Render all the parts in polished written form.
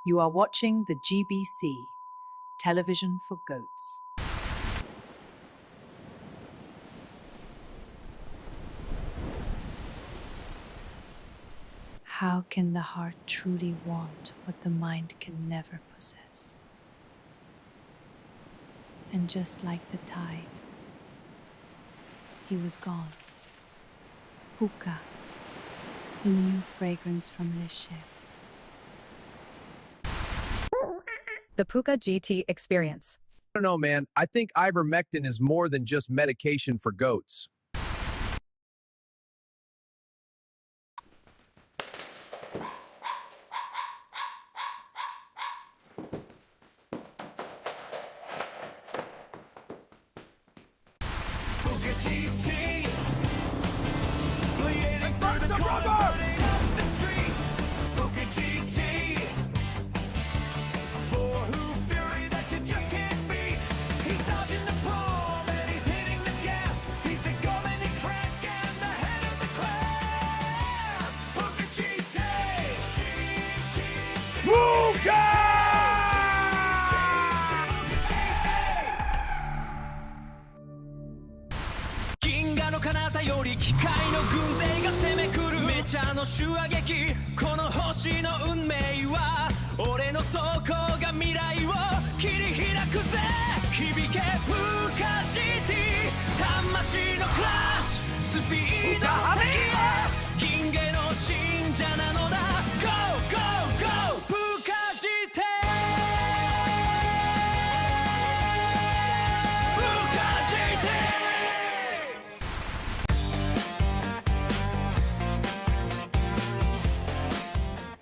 You are watching the GBC, television for goats. How can the heart truly want what the mind can never possess? And just like the tide, he was gone. Puka, the new fragrance from this ship. The Puka GT experience. I don't know, man. I think ivermectin is more than just medication for goats.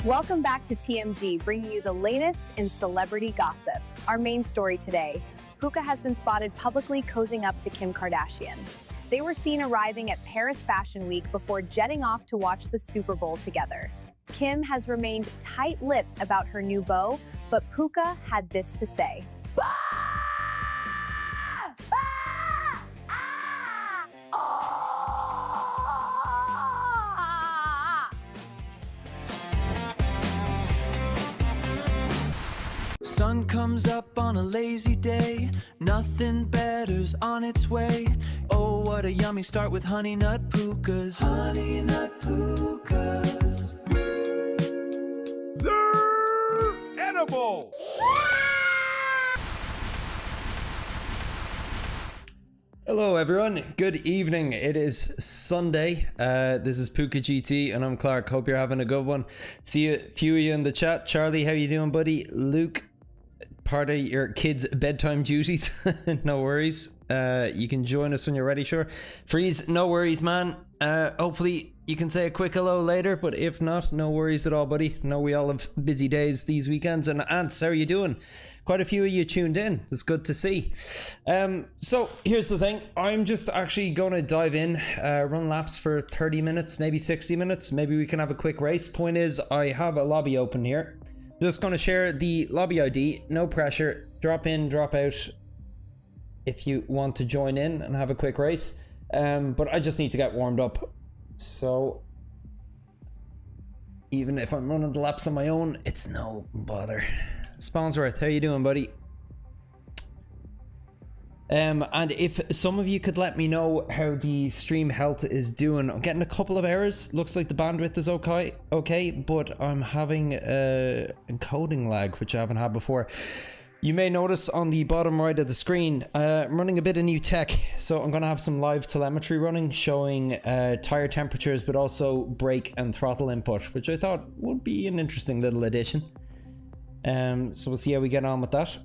Welcome back to TMG, bringing you the latest in celebrity gossip. Our main story today, Puka has been spotted publicly cozying up to Kim Kardashian. They were seen arriving at Paris Fashion Week before jetting off to watch the Super Bowl together. Kim has remained tight-lipped about her new beau, but Puka had this to say. Sun comes up on a lazy day, nothing better's on its way. Oh, what a yummy start with honey nut pukas. Honey nut pukas. They're edible! Hello everyone, good evening. It is Sunday. This is Puka GT and I'm Clark. Hope you're having a good one. See a few of you in the chat. Charlie, how you doing, buddy? Luke, part of your kids' bedtime duties. No worries. You can join us when you're ready, sure. Freeze, no worries, man. Hopefully you can say a quick hello later, but if not, no worries at all, buddy. No, we all have busy days these weekends. And Ants, how are you doing? Quite a few of you tuned in. It's good to see. So here's the thing. I'm just actually going to dive in, run laps for 30 minutes, maybe 60 minutes. Maybe we can have a quick race. Point is, I have a lobby open here. Just going to share the lobby ID. No pressure. Drop in, drop out if you want to join in and have a quick race. But I just need to get warmed up. So even if I'm running the laps on my own, it's no bother. Spawnsworth, how you doing, buddy? And if some of you could let me know how the stream health is doing. I'm getting a couple of errors. Looks like the bandwidth is okay, but I'm having encoding lag, which I haven't had before. You may notice on the bottom right of the screen, I'm running a bit of new tech. So I'm going to have some live telemetry running, showing tire temperatures, but also brake and throttle input, which I thought would be an interesting little addition. So we'll see how we get on with that.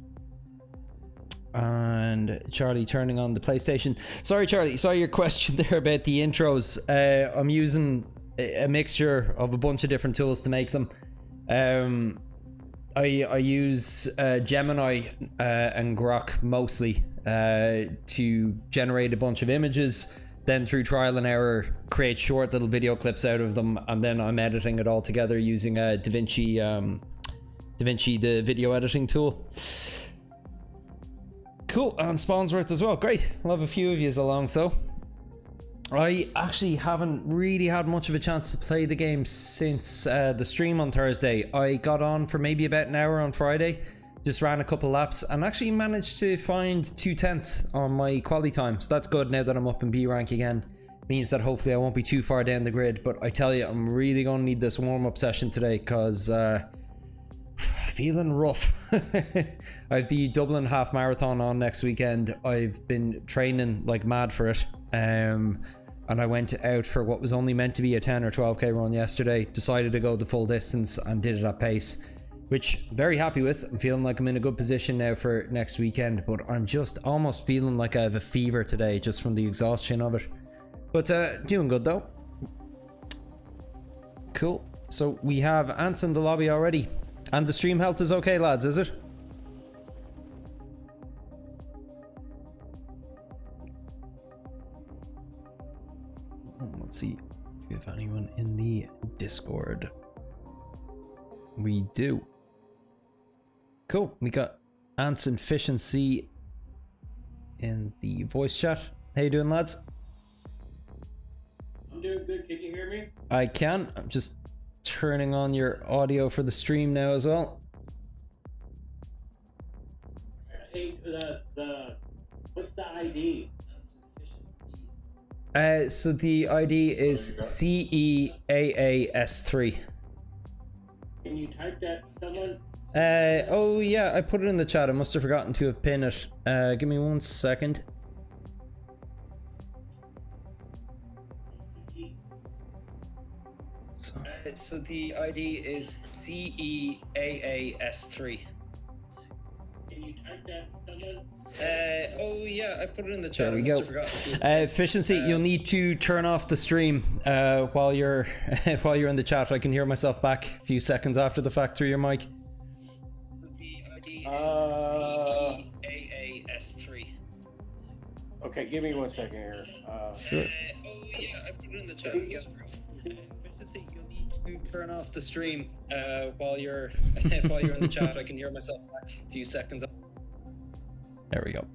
And Charlie turning on the PlayStation. Sorry, Charlie, saw your question there about the intros. I'm using a mixture of a bunch of different tools to make them. I use Gemini and Grok mostly to generate a bunch of images. Then through trial and error, create short little video clips out of them, and then I'm editing it all together using DaVinci, the video editing tool. Cool, and Spawnsworth as well. Great, love a few of yous along. So I actually haven't really had much of a chance to play the game since the stream on Thursday. I got on for maybe about an hour on Friday, just ran a couple laps, and actually managed to find 2/10 on my quali time. So that's good now that I'm up in B rank again. Means that hopefully I won't be too far down the grid. But I tell you, I'm really going to need this warm-up session today because feeling rough. I have the Dublin half marathon on next weekend. I've been training like mad for it. And I went out for what was only meant to be a 10 or 12k run yesterday. Decided to go the full distance and did it at pace, which very happy with. I'm feeling like I'm in a good position now for next weekend, but I'm just almost feeling like I have a fever today just from the exhaustion of it. But doing good though. Cool. So we have Ants in the lobby already. And the stream health is okay, lads, is it? Let's see if we have anyone in the Discord. We do. Cool. We got Ants and Fish and Sea in the voice chat. How you doing, lads? I'm doing good. Can you hear me? I can. I'm just turning on your audio for the stream now as well. Hey, what's the ID? So the ID is CEAAS3. Can you type that to someone? Oh yeah, I put it in the chat. I must have forgotten to have pinned it. Give me 1 second. So the ID is CEAAS3. Can you type that to someone? Oh yeah, I put it in the chat. There we go. Efficiency, you'll need to turn off the stream while you're while you're in the chat. I can hear myself back a few seconds after the fact through your mic. The ID is CEAAS3. Okay, give me 1 second here. Sure. Oh yeah, I put it in the chat. Efficiency, you'll need to turn off the stream while you're while you're in the chat. I can hear myself back a few seconds. There we go.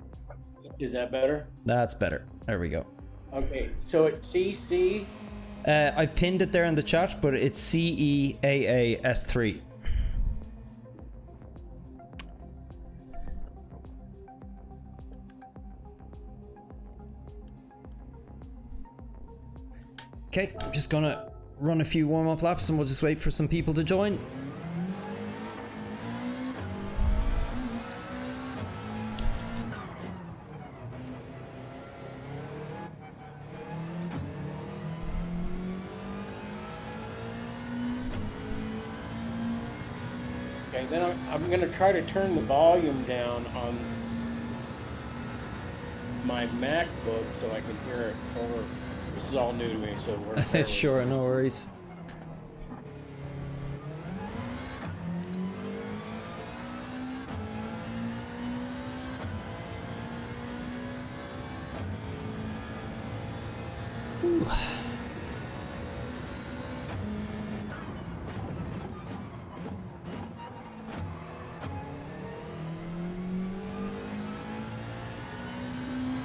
Is that better? That's better. There we go. Okay, so it's CC. I've pinned it there in the chat, but it's CEAAS3. Okay, I'm just gonna run a few warm-up laps and we'll just wait for some people to join. Okay, then I'm going to try to turn the volume down on my MacBook so I can hear it over. This is all new to me, so we're Sure, no worries. Ooh.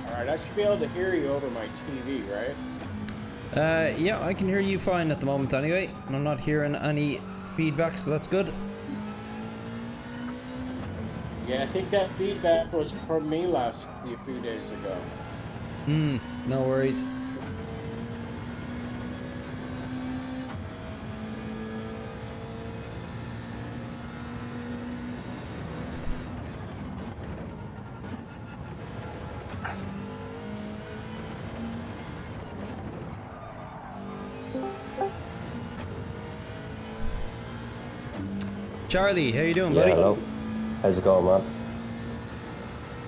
Alright, I should be able to hear you over my TV, right? Yeah, I can hear you fine at the moment anyway. I'm not hearing any feedback, so that's good. Yeah, I think that feedback was from me a few days ago. No worries. Charlie, how you doing, buddy? Hello. How's it going, man?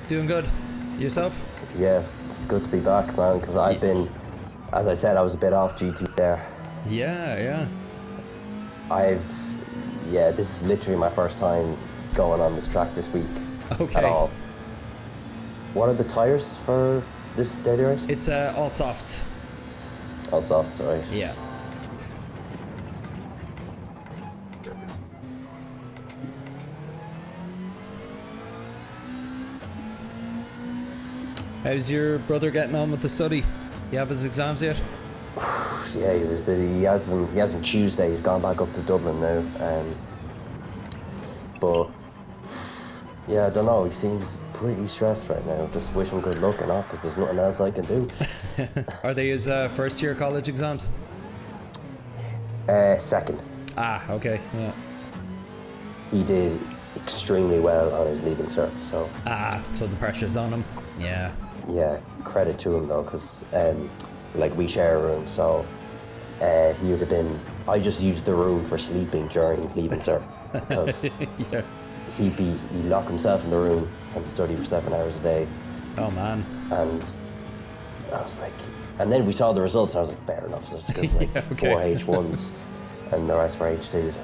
Doing good. Yourself? Yeah, it's good to be back, man, because I've been, as I said, I was a bit off GT there. Yeah. This is literally my first time going on this track this week. Okay. At all. What are the tires for this daily race? It's all softs. All softs, right? Yeah. How's your brother getting on with the study? You have his exams yet? Yeah, he was busy. He has them Tuesday. He's gone back up to Dublin now. But yeah, I don't know. He seems pretty stressed right now. Just wish him good luck and off, because there's nothing else I can do. Are they his first year college exams? Second. Ah, okay. Yeah. He did extremely well on his leaving cert, so Ah, so the pressure's on him. Yeah. yeah, credit to him though, because like we share a room, so he would have been. I just used the room for sleeping during leaving cert, because Yeah. he'd lock himself in the room and study for 7 hours a day, Oh man. and I was like, and then we saw the results. And I was like, fair enough, just because like Yeah, okay. 4 H1s and the rest were H2s. I was like,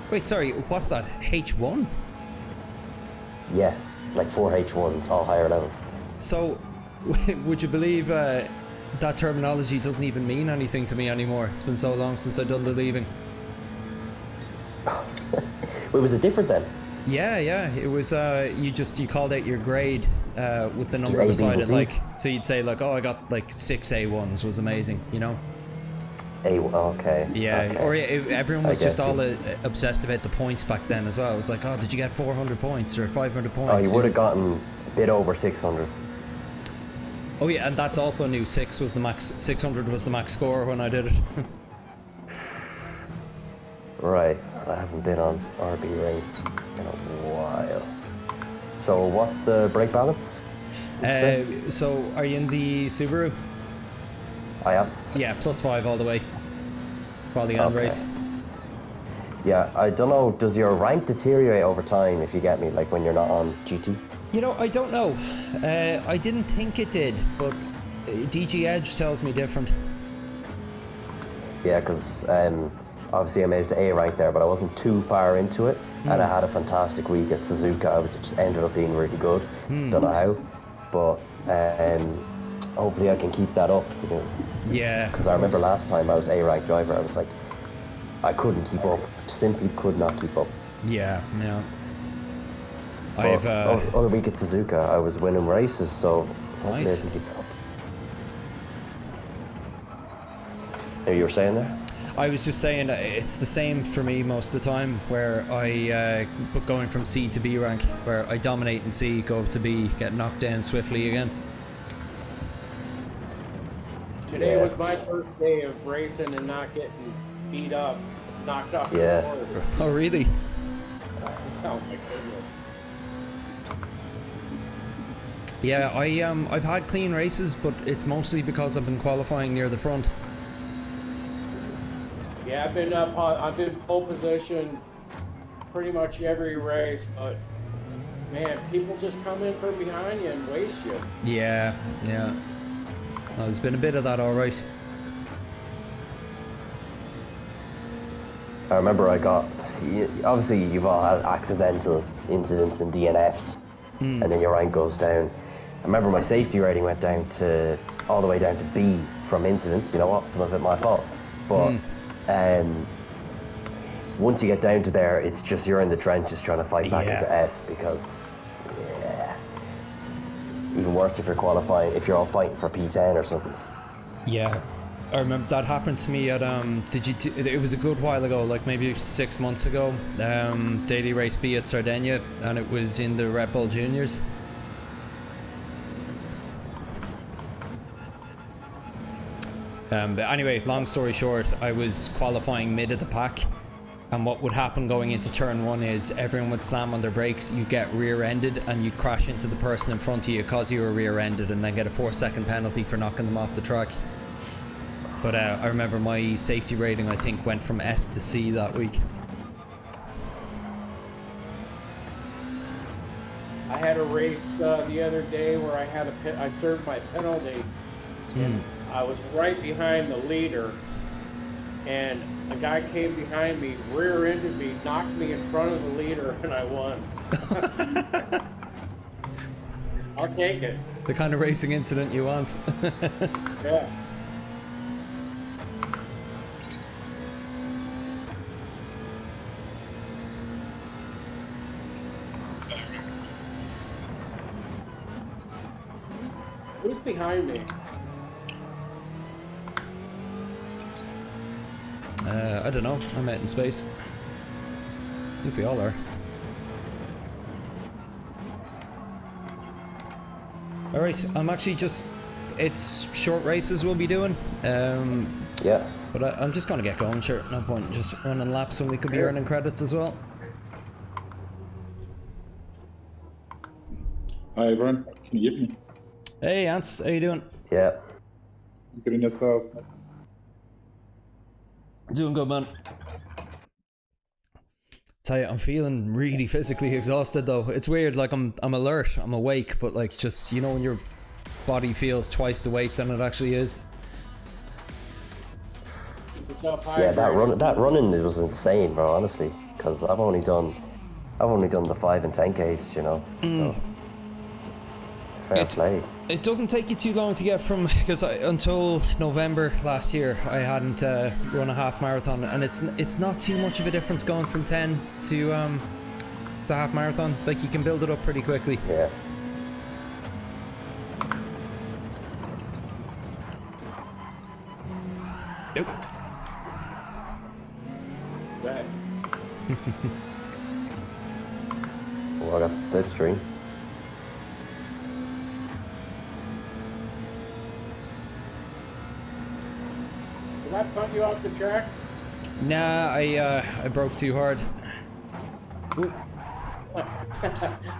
Wait, sorry. What's that? H1? yeah, like 4 H1s, all higher level. So, would you believe that terminology doesn't even mean anything to me anymore? It's been so long since I've done the leaving. Wait, was it different then? Yeah, yeah. It was you called out your grade with the number A, B's, beside and it, C's? like, so you'd say like, oh, I got like 6 A1s, was amazing, you know? Okay. Yeah, okay. or everyone was I just get all you. obsessed about the points back then as well. It was like, oh, did you get 400 points or 500 Oh, points? you would have gotten a bit over 600. Oh yeah, and that's also new. 6 was the max. 600 was the max score when I did it. Right. I haven't been on RB ring in a while. So what's the brake balance? So are you in the Subaru? I am. Yeah, +5 all the way. Quality and Okay. race. Yeah, I don't know. Does your rank deteriorate over time, if you get me, like when you're not on GT? You know, I don't know. I didn't think it did, but DG Edge tells me different. Yeah, because obviously I made it to A rank there, but I wasn't too far into it, and I had a fantastic week at Suzuka, which just ended up being really good. Don't know how, but hopefully I can keep that up. You know, Yeah. because I remember last time I was A rank driver, I was like, I couldn't keep up, simply could not keep up. Yeah, yeah. But I've other week at Suzuka, I was winning races, so hopefully Nice. I can keep that up. Hey, you were saying there? I was just saying it's the same for me most of the time, where I going from C to B rank, where I dominate in C, go up to B, get knocked down swiftly again. Today Yeah. was my first day of racing and not getting beat up, knocked off Yeah. the board. Oh really? Oh my goodness. Yeah, I've had clean races, but it's mostly because I've been qualifying near the front. Yeah, I've been pole position pretty much every race, but man, people just come in from behind you and waste you. Yeah, yeah. There's been a bit of that, all right. I remember obviously you've all had accidental incidents and DNFs, and then your rank goes down. I remember my safety rating went down all the way down to B from incidents. You know what? Some of it my fault, but once you get down to there, it's just you're in the trenches trying to fight back Yeah. into S, because even worse if you're qualifying, if you're all fighting for P10 or something. Yeah, I remember that happened to me at it was a good while ago, like maybe 6 months ago. Daily race B at Sardinia, and it was in the Red Bull Juniors. But anyway, long story short, I was qualifying mid of the pack, and what would happen going into turn 1 is everyone would slam on their brakes, you get rear-ended, and you'd crash into the person in front of you because you were rear-ended, and then get a 4-second penalty for knocking them off the track. But I remember my safety rating, I think, went from S to C that week. I had a race the other day where I served my penalty, and I was right behind the leader, and a guy came behind me, rear-ended me, knocked me in front of the leader, and I won. I'll take it. The kind of racing incident you want. Yeah. Who's behind me? I don't know. I'm out in space. I think we all are. Alright, I'm actually just... It's short races we'll be doing. Yeah. But I'm just gonna get going, sure. No point just running laps when we could be earning credits as well. Hi everyone, can you hear me? Hey Ants, how you doing? Yeah. Good in yourself. Doing good, man. Tell you, I'm feeling really physically exhausted though. It's weird, like I'm alert, I'm awake, but like just, you know, when your body feels twice the weight than it actually is. Yeah, that running was insane, bro. Honestly, because I've only done the 5 and 10Ks, you know. So, fair play. It doesn't take you too long to get from, because until November last year I hadn't run a half marathon, and it's not too much of a difference going from 10 to half marathon. Like you can build it up pretty quickly. Yeah. Nope. Back. Well, I got some slipstream. Did I punt you off the track? Nah, I broke too hard. Ooh.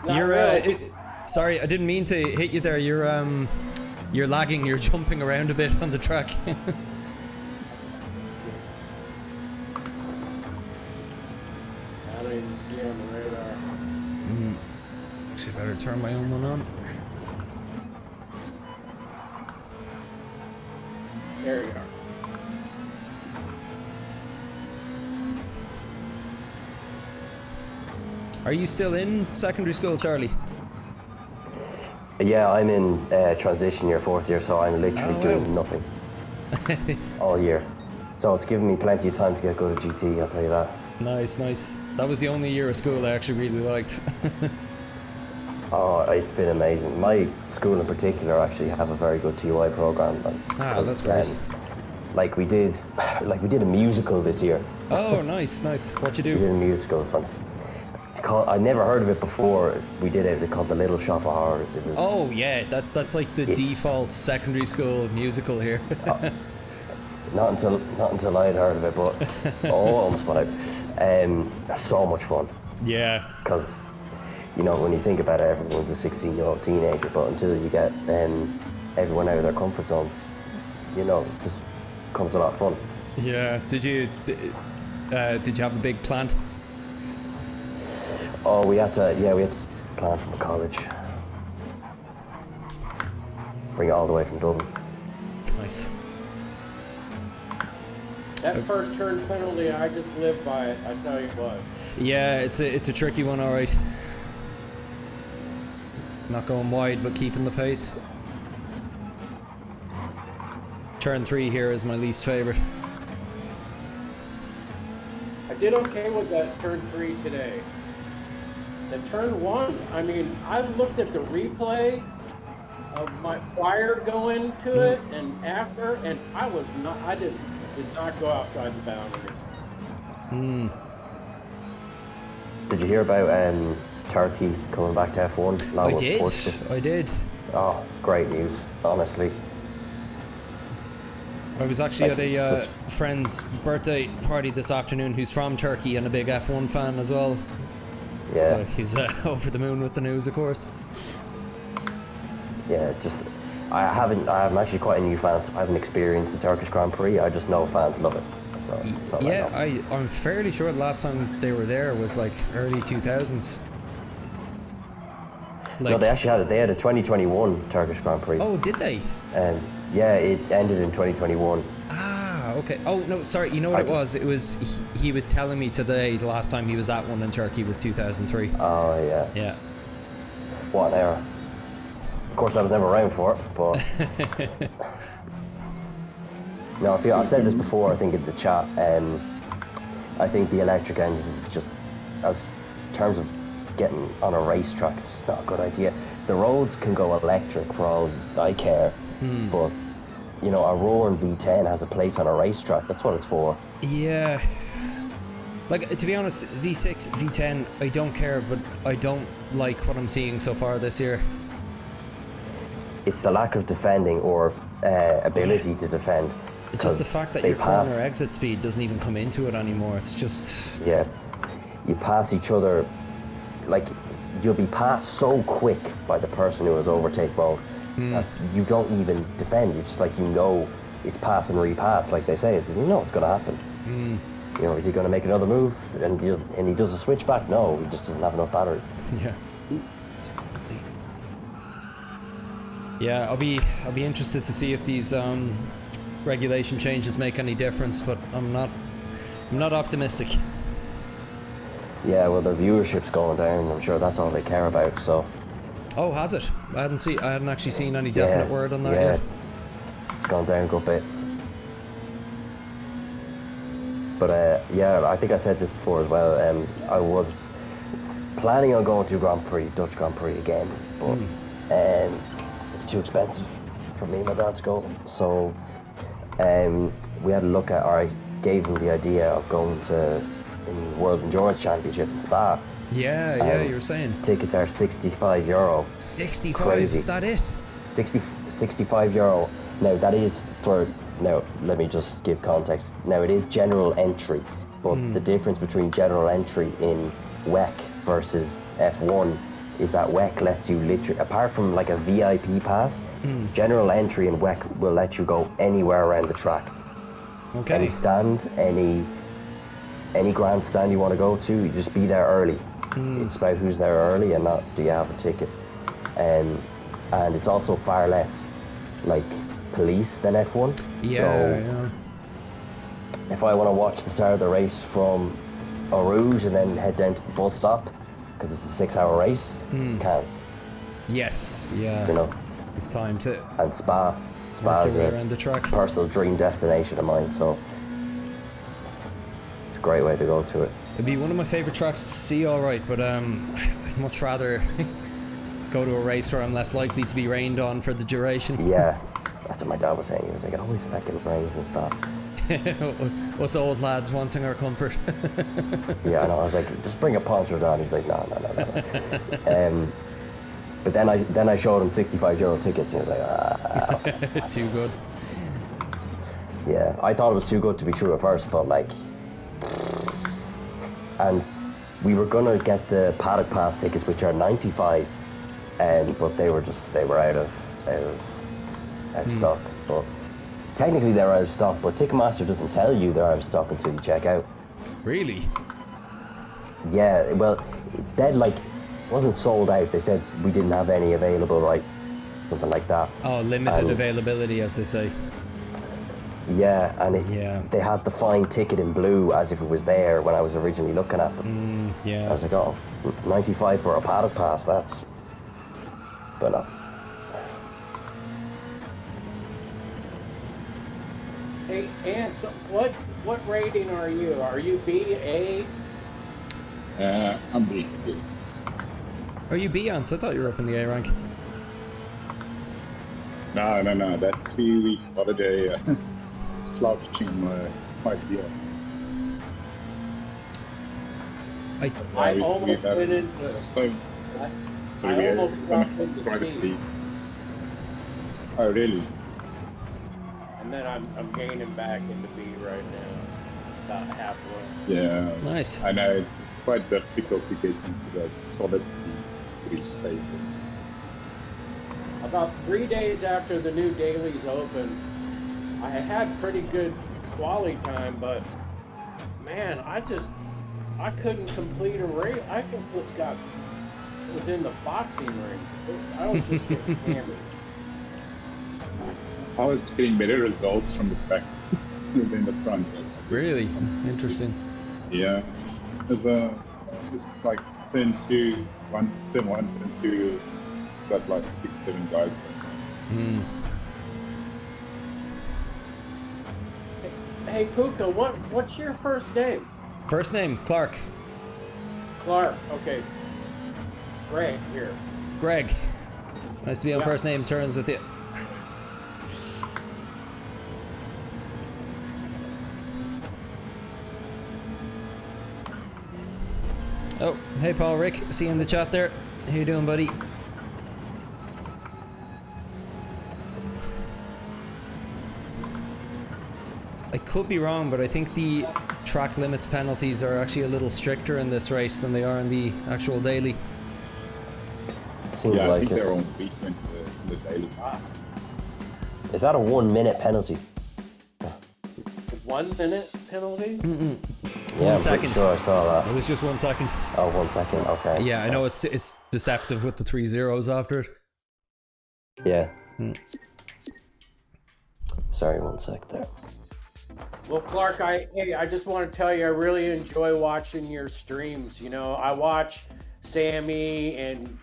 Not You're really. sorry, I didn't mean to hit you there. You're lagging. You're jumping around a bit on the track. I don't even see on the radar. Actually, better turn my own one on. There you are. Are you still in secondary school, Charlie? Yeah, I'm in transition year, 4th year, so I'm literally doing nothing all year. So it's given me plenty of time to get good at GT, I'll tell you that. Nice, nice. That was the only year of school I actually really liked. Oh, it's been amazing. My school in particular actually have a very good TUI program. That's great. Like we did a musical this year. Oh, nice, nice. What you We did do? a musical. It's called. I never heard of it before. We did it. They called The Little Shop of Horrors. It was. Oh yeah, that's like the default secondary school musical here. Not until I had heard of it, but almost. But so much fun. Yeah. Because, you know, when you think about it, everyone's a 16-year-old teenager, but until you get everyone out of their comfort zones, you know, it just becomes a lot of fun. Yeah. Did you have a big plant? Oh, we had to plan from college. Bring it all the way from Dublin. Nice. That first turn penalty, I just live by it. I tell you what. Yeah, it's a tricky one, all right. Not going wide, but keeping the pace. Turn 3 here is my least favorite. I did okay with that turn 3 today. The turn 1, I mean, I looked at the replay of my prior going to it and after, and I did not go outside the boundaries. Did you hear about Turkey coming back to F1? I did. Oh, great news, honestly. I was actually Like, at a such- friend's birthday party this afternoon who's from Turkey and a big F1 fan as well. Yeah. So he's over the moon with the news, of course. Yeah, I'm actually quite a new fan. I haven't experienced the Turkish Grand Prix. I just know fans love it. That's all I Yeah, know. I'm fairly sure the last time they were there was like early 2000s. No, they actually had a 2021 Turkish Grand Prix. Oh, did they? And yeah, it ended in 2021. Ah, okay. Oh, no, sorry. You know what it was? He was telling me today the last time he was at one in Turkey was 2003. Oh yeah. Yeah. What an era. Of course, I was never around for it, but no, I've said this before. I think in the chat. I think the electric engine is just, as in terms of getting on a racetrack, it's not a good idea. the roads can go electric for all I care, but you know, a roaring V10 has a place on a racetrack. That's what it's for. Yeah. Like, to be honest, V6, V10, I don't care, but I don't like what I'm seeing so far this year. It's the lack of defending or ability to defend. It's just the fact that they your pass, corner exit speed doesn't even come into it anymore. It's just... Yeah. You pass each other, like, you'll be passed so quick by the person who has overtake mode that you don't even defend. It's just like, you know, it's pass and repass, like they say. It's, you know it's going to happen. You know, is he going to make another move and he does a switchback? No, he just doesn't have enough battery. Yeah. Yeah, I'll be interested to see if these regulation changes make any difference, but I'm not optimistic. Yeah, well, their viewership's going down. I'm sure that's all they care about. So. Oh, has it? I hadn't actually seen any definite word on that yet. It's gone down a good bit. But yeah, I think I said this before as well. I was planning on going to Dutch Grand Prix again, but it's too expensive for me and my dad to go. So we had a look at, or I gave him the idea of going to the World Endurance Championship in Spa. Yeah, you were saying. Tickets are €65. 65? Crazy. Is that it? 65 euro. Now that is for, now let me just give context. Now it is general entry, but the difference between general entry in WEC versus F1 is that WEC lets you literally, apart from like a VIP pass, general entry in WEC will let you go anywhere around the track. Okay. Any stand, any grandstand you want to go to, you just be there early. It's about who's there early and not do you have a ticket. And it's also far less like police than F1. Yeah, so if I want to watch the start of the race from Eau Rouge and then head down to the bus stop, because it's a 6-hour race, can. Yes, yeah. You know. It's time to... And Spa is around the track. Personal dream destination of mine, so it's a great way to go to it. It'd be one of my favourite tracks to see, alright, but I'd much rather go to a race where I'm less likely to be rained on for the duration. Yeah, that's what my dad was saying. He was like, it always fucking rains in Spa. Us old lads wanting our comfort. Yeah, I know. I was like, just bring a poncho down. He's like, no. But then I showed him 65 euro tickets, and he was like, okay. Too good. Yeah, I thought it was too good to be true at first, but like, and we were gonna get the paddock pass tickets, which are 95, but they were out of stock. But technically they're out of stock, but Ticketmaster doesn't tell you they're out of stock until you check out. Really? Yeah, well, that like wasn't sold out. They said we didn't have any available, right? Something like that. Oh, limited availability, as they say. Yeah, and they had the fine ticket in blue as if it was there when I was originally looking at them. Yeah. I was like, oh, 95 for a paddock pass, that's... But no. Hey, Ant, so what rating are you? Are you B, A? I'm B, yes. Are you B, Ants? I thought you were up in the A rank. No, that 3 weeks holiday slouching my deal. I almost went into... I almost dropped into private C. leagues. Oh, really? And then I'm gaining back into B right now, about halfway. Yeah. Nice. I know it's quite difficult to get into that solid league stage. About 3 days after the new dailies opened, I had pretty good quali time, but man, I couldn't complete a race. I was in the boxing ring. I was just getting hammered. I was getting better results from the back than the front. Really? Interesting. Yeah. It's like 10-2, 1, 10-2, got like 6-7 guys. Hey Puka, what's your first name? First name, Clark. Clark, okay. Greg here. Greg. Nice to be on first name terms with you. Oh, hey Paul, Rick, see you in the chat there. How you doing, buddy? I could be wrong, but I think the track limits penalties are actually a little stricter in this race than they are in the actual daily. Seems Yeah, I like think it. they're on week in the daily. Is that a 1 minute penalty? 1 minute penalty? Yeah, I'm second. pretty sure I saw It that. was just 1 second. Oh, 1 second. Okay. Yeah, I know it's deceptive with the 3 zeros after it. Yeah. Hmm. Sorry, 1 sec there. Well, Clark, I just want to tell you, I really enjoy watching your streams. You know, I watch Sammy and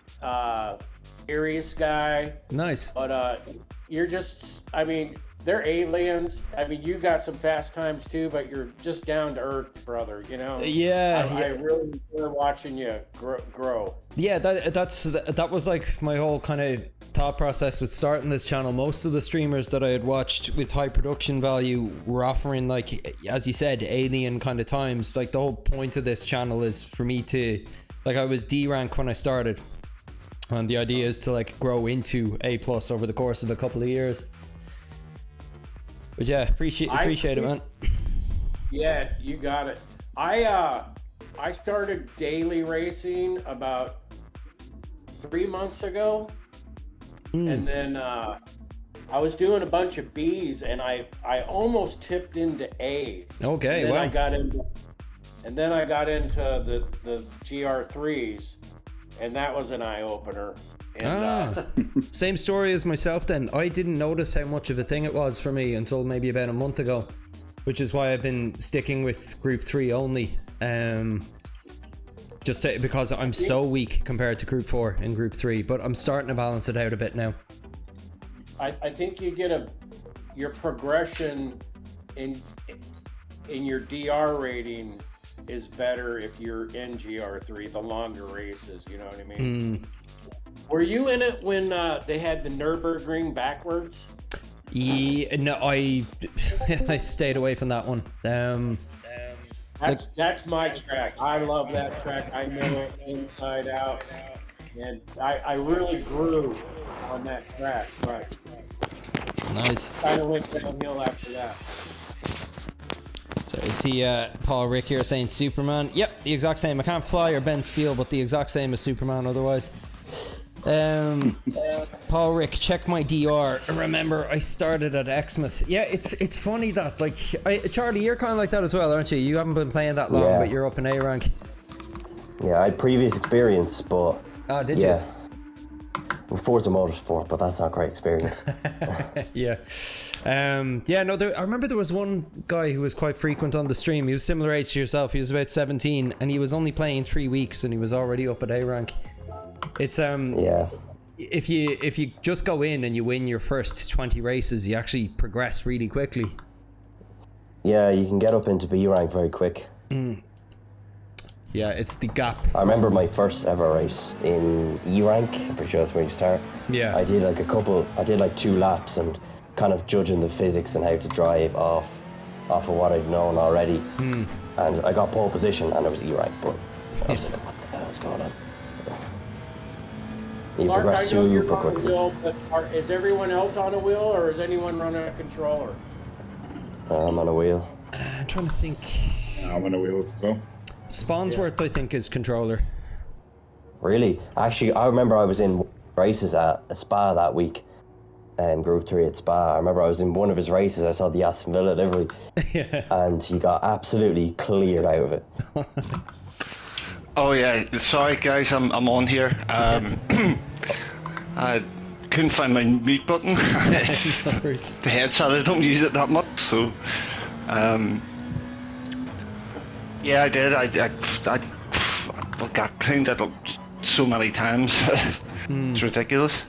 Aries guy, Nice. but you're just, I mean, they're aliens. I mean, you got some fast times too, but you're just down to earth, brother. You know. Yeah. I really enjoy watching you grow. Yeah, that was like my whole kind of thought process with starting this channel. Most of the streamers that I had watched with high production value were offering, like, as you said, alien kind of times. Like, the whole point of this channel is for me to, like, I was D rank when I started, and the idea is to like grow into A+ over the course of a couple of years. But yeah, appreciate it, man. Yeah, you got it. I started daily racing about 3 months ago, and then I was doing a bunch of B's, and I almost tipped into A. Okay, and then wow. And then I got into the GR3s, and that was an eye opener. And, Same story as myself then. I didn't notice how much of a thing it was for me until maybe about a month ago, which is why I've been sticking with Group 3 only. Because I'm so weak compared to Group 4 and Group 3, but I'm starting to balance it out a bit now. I think you get your progression in your DR rating is better if you're in GR3, the longer races, you know what I mean? Were you in it when they had the Nürburgring backwards? Yeah, no, I stayed away from that one. That's my track. I love that track. I know it inside out, and I really grew on that track. But Nice. kind of went downhill after that. So you see Paul Rick here saying Superman. Yep, the exact same. I can't fly or bend steel, but the exact same as Superman otherwise. Paul Rick, check my DR. Remember, I started at Xmas. Yeah, it's funny that, like, Charlie, you're kind of like that as well, aren't you? You haven't been playing that long, Yeah. but you're up in A rank. Yeah, I had previous experience, but Oh, did yeah. Well, Forza Motorsport, but that's not great experience. you? Yeah, no, I remember there was one guy who was quite frequent on the stream. He was similar age to yourself. He was about 17, and he was only playing 3 weeks, and he was already up at A rank. It's Yeah. if you just go in and you win your first 20 races, you actually progress really quickly. Yeah, you can get up into B rank very quick. Yeah, it's the gap. I remember my first ever race in E rank. I'm pretty sure that's where you start. Yeah. I did like 2 laps and kind of judging the physics and how to drive off of what I'd known already. And I got pole position and it was E rank, but I was like, what the hell is going on? You Mark, progress I know you're super on a quickly. wheel, but is everyone else on a wheel, or is anyone running a controller? I'm on a wheel. I'm trying to think. I'm on a wheel as well. Spawnsworth, I think, is controller. Really? Actually, I remember I was in races at a Spa that week. Group 3 at Spa. I remember I was in one of his races. I saw the Aston Villa livery, and he got absolutely cleared out of it. Oh yeah, sorry guys, I'm on here. I couldn't find my mute button. It's the headset, I don't use it that much, so yeah, I did. I got cleaned out so many times. It's ridiculous.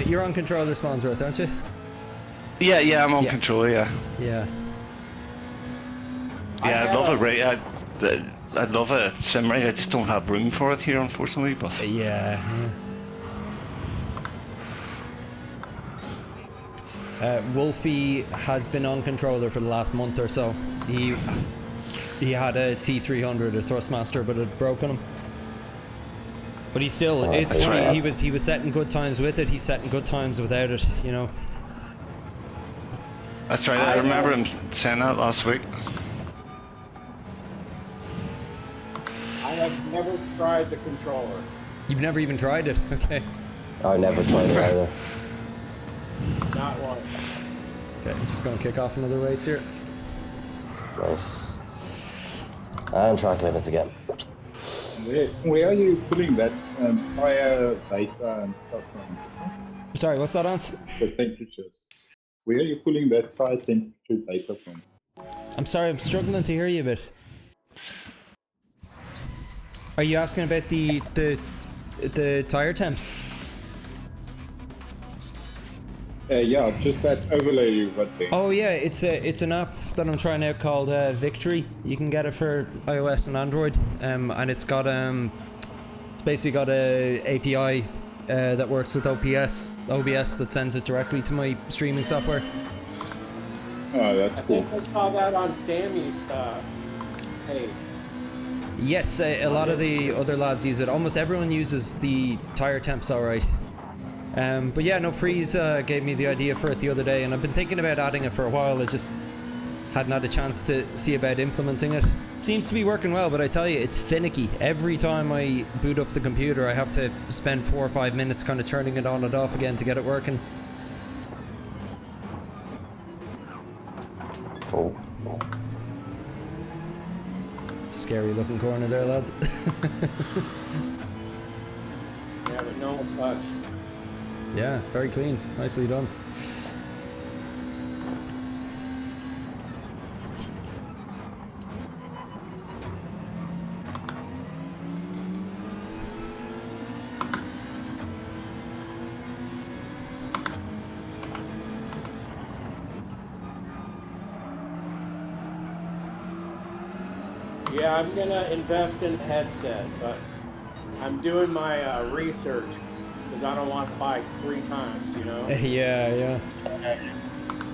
You're on controller, Spawnsworth, aren't you? Yeah, I'm on control. Yeah, Yeah. I'd love I'd love a sim rig. I just don't have room for it here, unfortunately. But Yeah. yeah, I'd love a sim rig. I just don't have room for it here, unfortunately. But Yeah. yeah, I'd love a sim rig. I just don't have room for it here, unfortunately. But yeah, I'd love a sim rig. I just don't have room for it here, unfortunately. But Wolfie has been on controller for the last month or so. He had a T300, a Thrustmaster, but it had broken him. But he still, it's funny, he was setting good times with it, he's setting good times without it, you know. That's right, I remember him saying that last week. I have never tried the controller. You've never even tried it? Okay. I never tried it either. Not one. Okay, I'm just gonna kick off another race here. Nice. And track limits again. Where are you pulling that tire data and stuff from? Sorry, what's that, Ant? The temperatures. Where are you pulling that tire temperature data from? I'm sorry, I'm struggling to hear you a bit. Are you asking about the tire temps? Yeah, just that overlay you got there. Oh yeah, it's an app that I'm trying out called Victory. You can get it for iOS and Android, and it's got it's basically got a API that works with OBS that sends it directly to my streaming software. Oh, that's cool. I saw that on Sammy's page. Yes, a lot of the other lads use it. Almost everyone uses the tire temps, alright. But yeah, no, Freeze gave me the idea for it the other day, and I've been thinking about adding it for a while. I just hadn't had a chance to see about implementing it. Seems to be working well, but I tell you, it's finicky. Every time I boot up the computer, I have to spend 4 or 5 minutes kind of turning it on and off again to get it working. Oh. Scary looking corner there, lads. Yeah, but no one touched. Yeah, very clean. Nicely done. Yeah, I'm gonna invest in a headset, but I'm doing my research because I don't want to buy 3 times, you know? Yeah.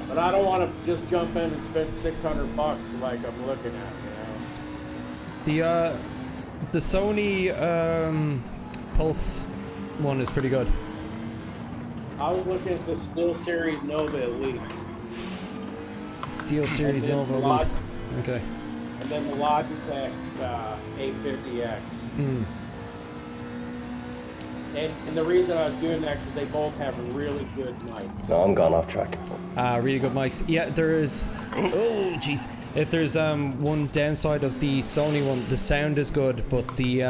But I don't want to just jump in and spend $600 like I'm looking at, you know? The Sony Pulse one is pretty good. I was looking at the SteelSeries Nova Elite. SteelSeries Nova Elite. Okay. And then the Logitech 850X. And the reason I was doing that because they both have really good mics. No, I'm gone off track. Really good mics. Yeah, there is. Oh, jeez. If there's one downside of the Sony one, the sound is good, but the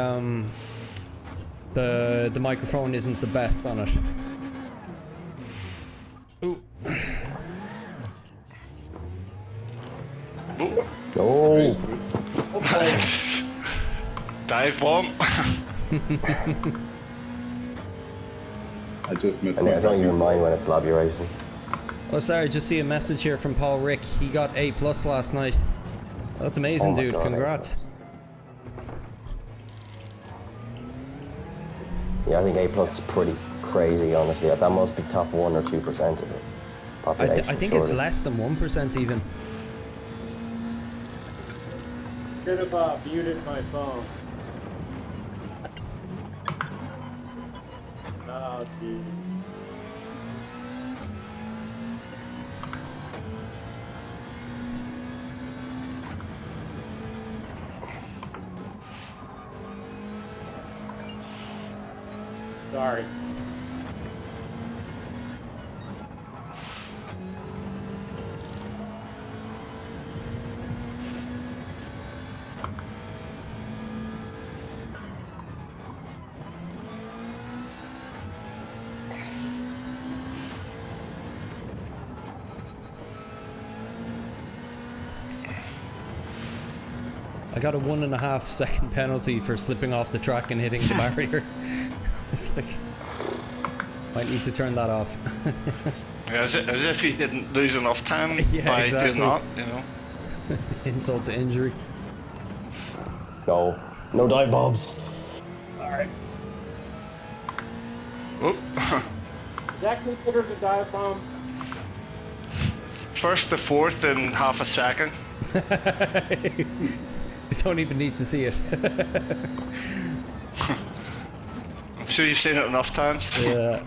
microphone isn't the best on it. Ooh. Oh. Dive bomb. I just missed. And I don't even mind when it's lobby racing. Oh, sorry, just see a message here from Paul Rick. He got A+ last night. That's amazing, Oh my dude. God, Congrats. Yeah, I think A+ is pretty crazy, honestly. That must be top 1 or 2% of the population. I think it's surely. less than 1% even. Should have muted my phone. Oh, jeez. Sorry. I got a 1.5 second penalty for slipping off the track and hitting the barrier. It's like, might need to turn that off. Yeah, as if he didn't lose enough time Yeah, by exactly. doing that, you know. Insult to injury. No. No dive bombs. Alright. Oh. Is that considered a dive bomb? first to fourth in half a second. You don't even need to see it. I'm sure you've seen it enough times. Yeah.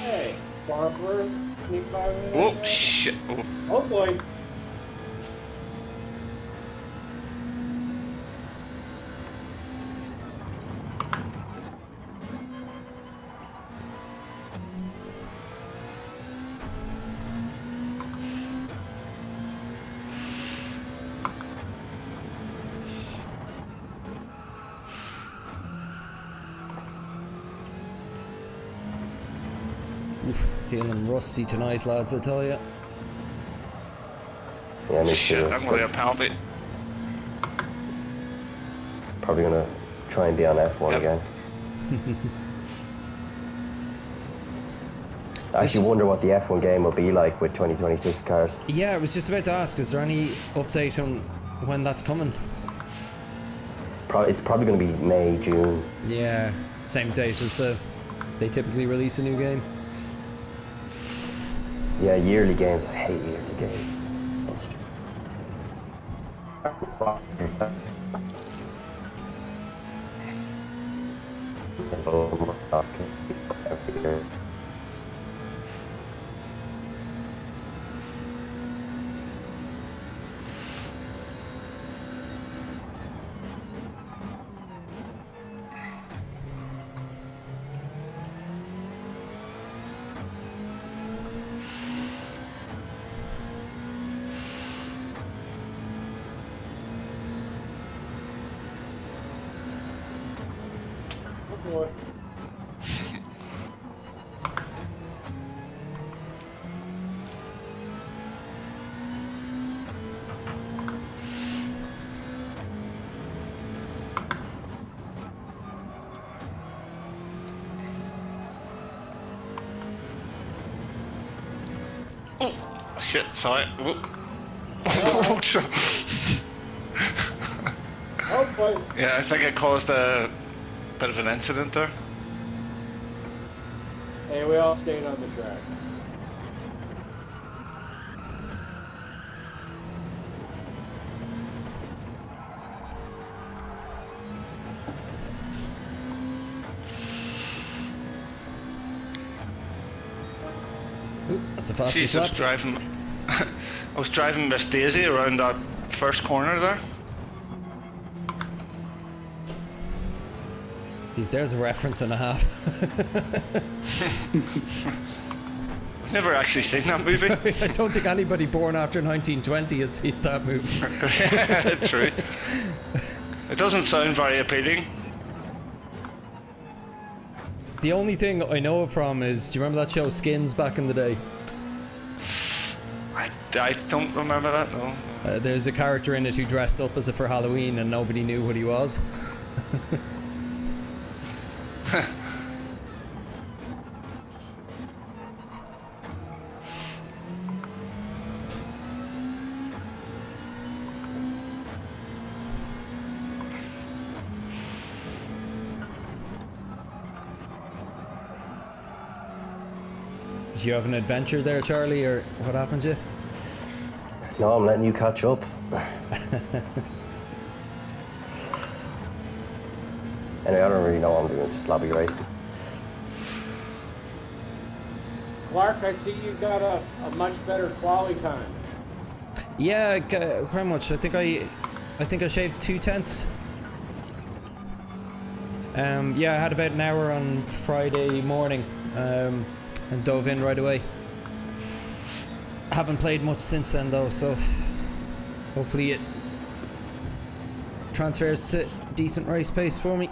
Hey, Farnsworth, sneak by me. Oh, like that? shit. Oh. Oh boy. Oof, feeling rusty tonight, lads, I tell you. Yeah, me Shit, too. I'm gonna get a penalty. Probably gonna try and be on F1 Yep. again. I actually wonder what the F1 game will be like with 2026 cars. Yeah, I was just about to ask, is there any update on when that's coming? It's probably going to be May, June. Yeah, same date as they typically release a new game. Yeah, yearly games. I hate yearly games. Every year. Oh boy. Oh, shit, sorry. Oh, so- Oh boy. yeah, I think it caused a bit of an incident there. Hey, we all stayed on the track. Ooh, that's the fastest Jeez, I lap. was driving. I was driving Miss Daisy around that first corner there. Jeez, there's a reference and a half. I've never actually seen that movie. I don't think anybody born after 1920 has seen that movie. True. It doesn't sound very appealing. The only thing I know it from is, do you remember that show Skins back in the day? I don't remember that, no. There's a character in it who dressed up as it for Halloween and nobody knew what he was. Did you have an adventure there, Charlie, or what happened to you? No, I'm letting you catch up. Anyway, I don't really know what I'm doing, just lobby racing. Clark, I see you got a much better quality time. Yeah, how much? I think I shaved 2/10. Yeah, I had about an hour on Friday morning, and dove in right away. I haven't played much since then though, so hopefully it transfers to decent race pace for me.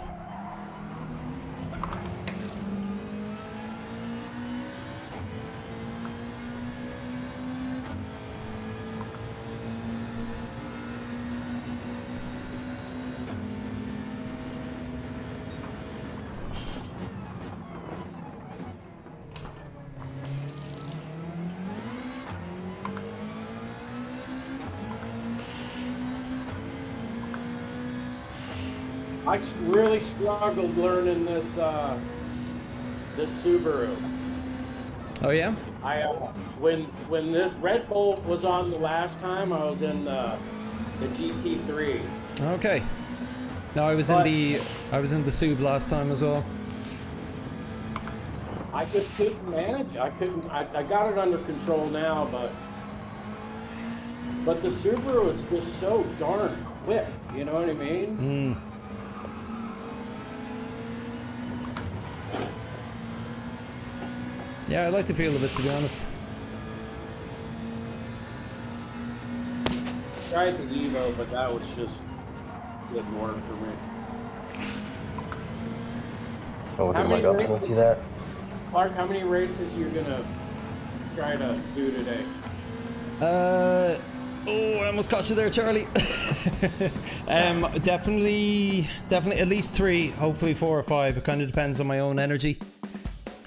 I really struggled learning this this Subaru. Oh yeah? I when this Red Bull was on the last time, I was in the GT3. Okay. No, I was in the Sub last time as well. I just couldn't manage it. I got it under control now, but the Subaru is just so darn quick. You know what I mean? Yeah, I like the feel of it, to be honest. Tried the Evo, but that was just didn't work for me. Oh, my God, let's see that. Clark, how many races are you gonna try to do today? Oh, I almost caught you there, Charlie. Definitely at least 3, hopefully 4 or 5. It kind of depends on my own energy.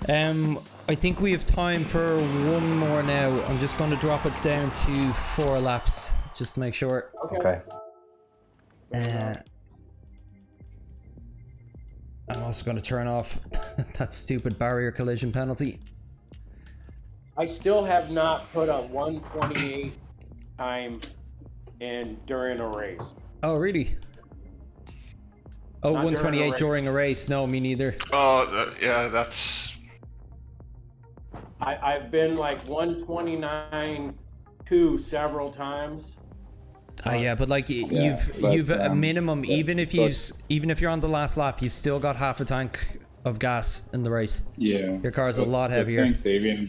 I think we have time for one more now. I'm just going to drop it down to 4 laps, just to make sure. Okay. I'm also going to turn off that stupid barrier collision penalty. I still have not put a 128 time in during a race. Oh, really? Oh, Not 128 during a race? No, me neither. Oh, yeah, that's... I've been like 129.2 several times. Yeah, but like you've a minimum, even if you're on the last lap, you've still got half a tank of gas in the race. Yeah. Your car's a lot heavier. Tank saving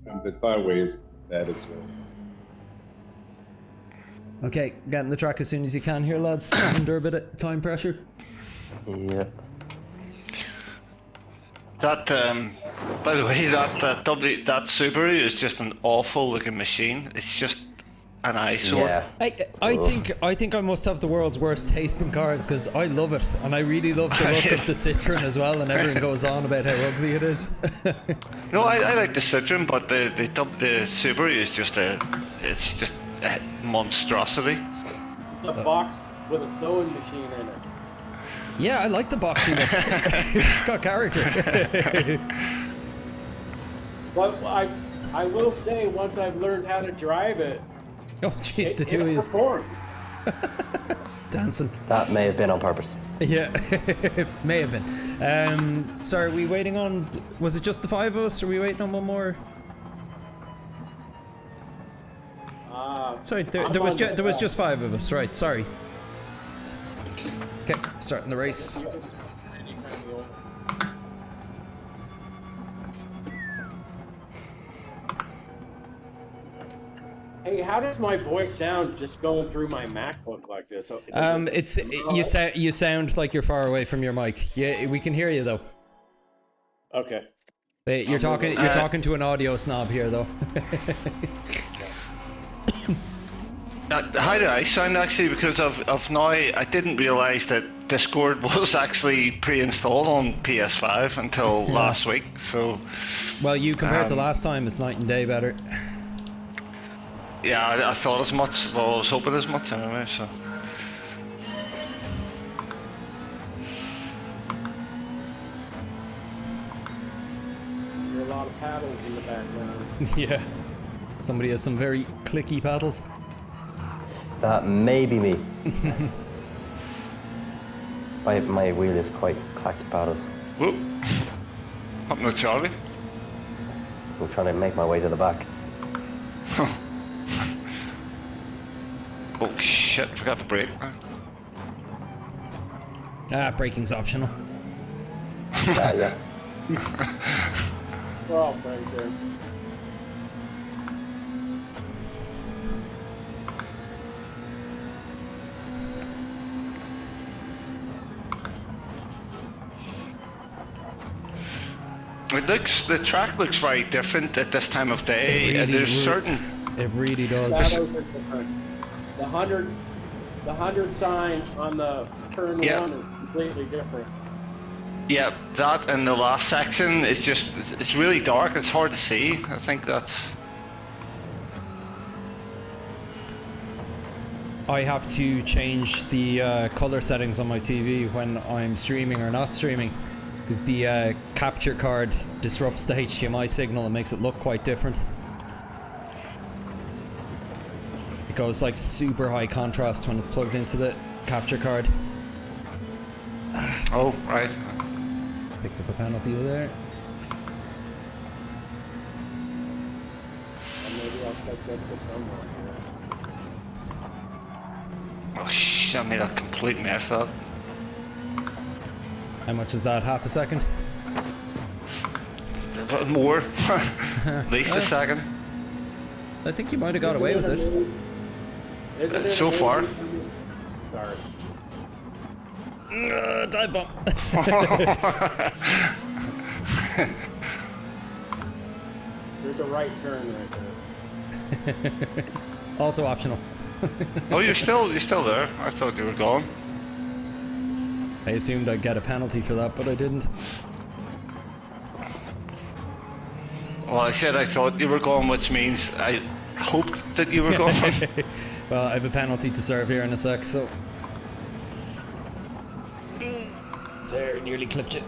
and the tire weighs that as well. Okay, get in the track as soon as you can here, lads. Under a bit of time pressure. Yeah. That, by the way, that Subaru is just an awful looking machine. It's just an eyesore. Yeah. I think I must have the world's worst taste in cars, because I love it, and I really love the look of the Citroen as well, and everyone goes on about how ugly it is. No, I like the Citroen, but the Subaru is just a monstrosity. It's a box with a sewing machine in it. Yeah, I like the boxiness. It's got character. But I will say, once I've learned how to drive it, Oh jeez, the two of you performed. dancing. That may have been on purpose. Yeah, may have been. Sorry, are we waiting on? Was it just the 5 of us? Or are we waiting on one more? Sorry, there was just 5 of us. Right, sorry. Okay, starting the race. Hey, how does my voice sound just going through my MacBook like this? You sound like you're far away from your mic. Yeah, we can hear you though. Okay. Wait, you're talking to an audio snob here though. How do I sound actually? Because of now, I didn't realise that Discord was actually pre-installed on PS5 until last week. So, well, you compared to last time, it's night and day better. Yeah, I thought as much. Well, I was hoping as much anyway. So. There are a lot of paddles in the background. Yeah. Somebody has some very clicky paddles. That may be me. My wheel is quite clacky paddles. Whoop. Up no Charlie. I'm trying to make my way to the back. Oh shit, forgot to brake. Braking's optional. Yeah. We're all friends here. The track looks very different at this time of day. It really does. Shadows are different. The 100 sign on the turn 1 is completely different. Yeah, that and the last section is it's really dark. It's hard to see. I think that's. I have to change the color settings on my TV when I'm streaming or not streaming. because the capture card disrupts the HDMI signal and makes it look quite different. It goes like super high contrast when it's plugged into the capture card. Oh, right. Picked up a penalty there. Maybe I'll catch up to someone here. Oh, shit, I made a complete mess up. How much is that? Half a second? More. At least a second. I think you might have got away with it. So far. Sorry. Dive bomb. There's a right turn right there. Also optional. Oh, you're still there. I thought you were gone. I assumed I'd get a penalty for that, but I didn't. Well, I said I thought you were gone, which means I hoped that you were gone. Well, I have a penalty to serve here in a sec, so... There, nearly clipped it.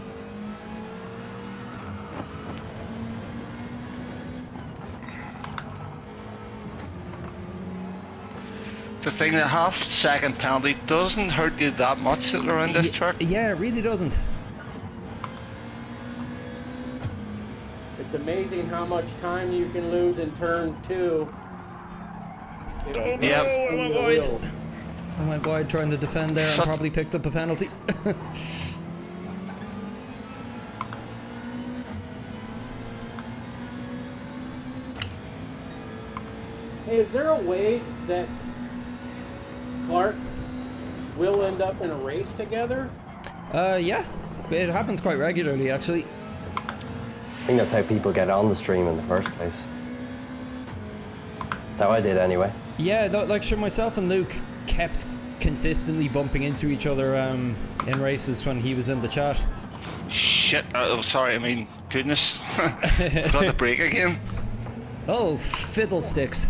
The thing, the half-second penalty doesn't hurt you that much around this track. Yeah, it really doesn't. It's amazing how much time you can lose in turn 2. Oh no, I went wide. I went wide trying to defend there and probably picked up a penalty. Hey, is there a way that Clark will end up in a race together? Yeah. It happens quite regularly, actually. I think that's how people get on the stream in the first place. That's how I did anyway. Yeah, like sure, myself and Luke kept consistently bumping into each other in races when he was in the chat. Shit, oh, sorry, I mean, goodness. Got the break again. Oh, fiddlesticks.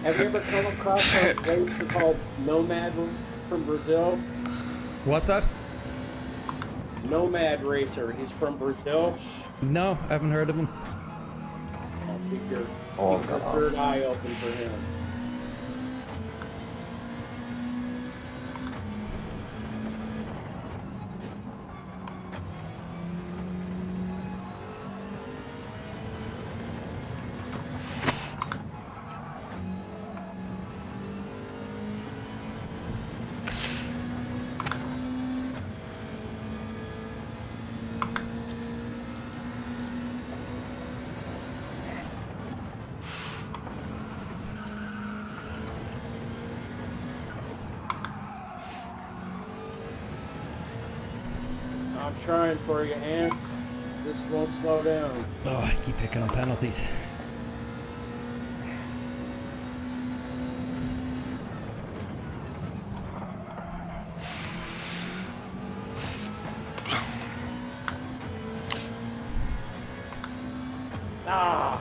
Have you ever come across a racer called Nomad from Brazil? What's that? Nomad Racer. He's from Brazil. No, I haven't heard of him. I'll keep your God. third eye open for him. I'm trying for you, Ants. This won't slow down. Oh, I keep picking on penalties. Ah!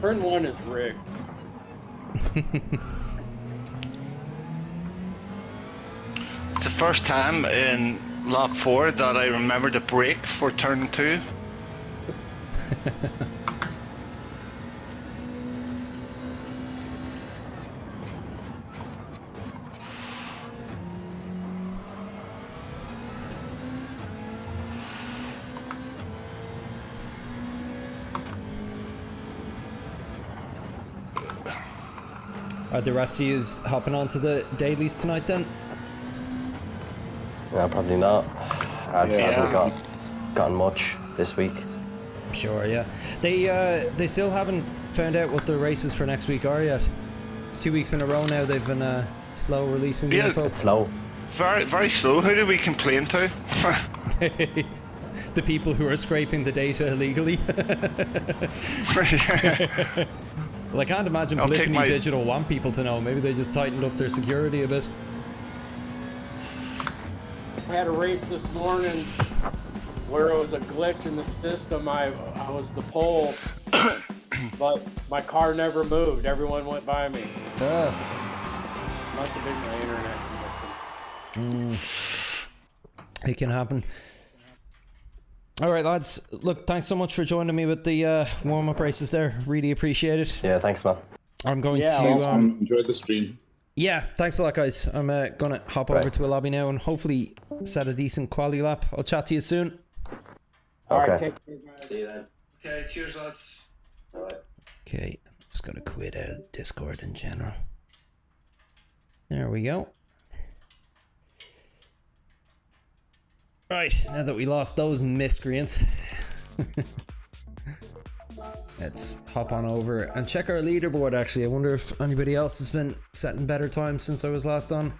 Turn 1 is rigged. It's the first time in lap 4 that I remember to brake for turn 2. Are the rest of yous hopping onto the dailies tonight then? No, probably not. I haven't gotten much this week. Sure, yeah. They still haven't found out what the races for next week are yet. It's 2 weeks in a row now they've been slow releasing the info. It's slow. Very, very slow. Who do we complain to? The people who are scraping the data illegally. Well, I can't imagine Polyphony Digital want people to know. Maybe they just tightened up their security a bit. I had a race this morning where it was a glitch in the system. I was the pole, but my car never moved. Everyone went by me. Must have been my internet connection. It can happen. All right, lads. Look, thanks so much for joining me with the warm-up races there. Really appreciate it. Yeah, thanks, man. I'm going Thanks, to... man. Enjoy the stream. Yeah, thanks a lot, guys. I'm going to hop over to a lobby now and hopefully set a decent quali lap. I'll chat to you soon. All right, Okay. take care, guys. See you then. Okay, cheers, lads. All right. Okay, I'm just going to quit out of Discord in general. There we go. Right, now that we lost those miscreants, let's hop on over and check our leaderboard. Actually, I wonder if anybody else has been setting better times since I was last on.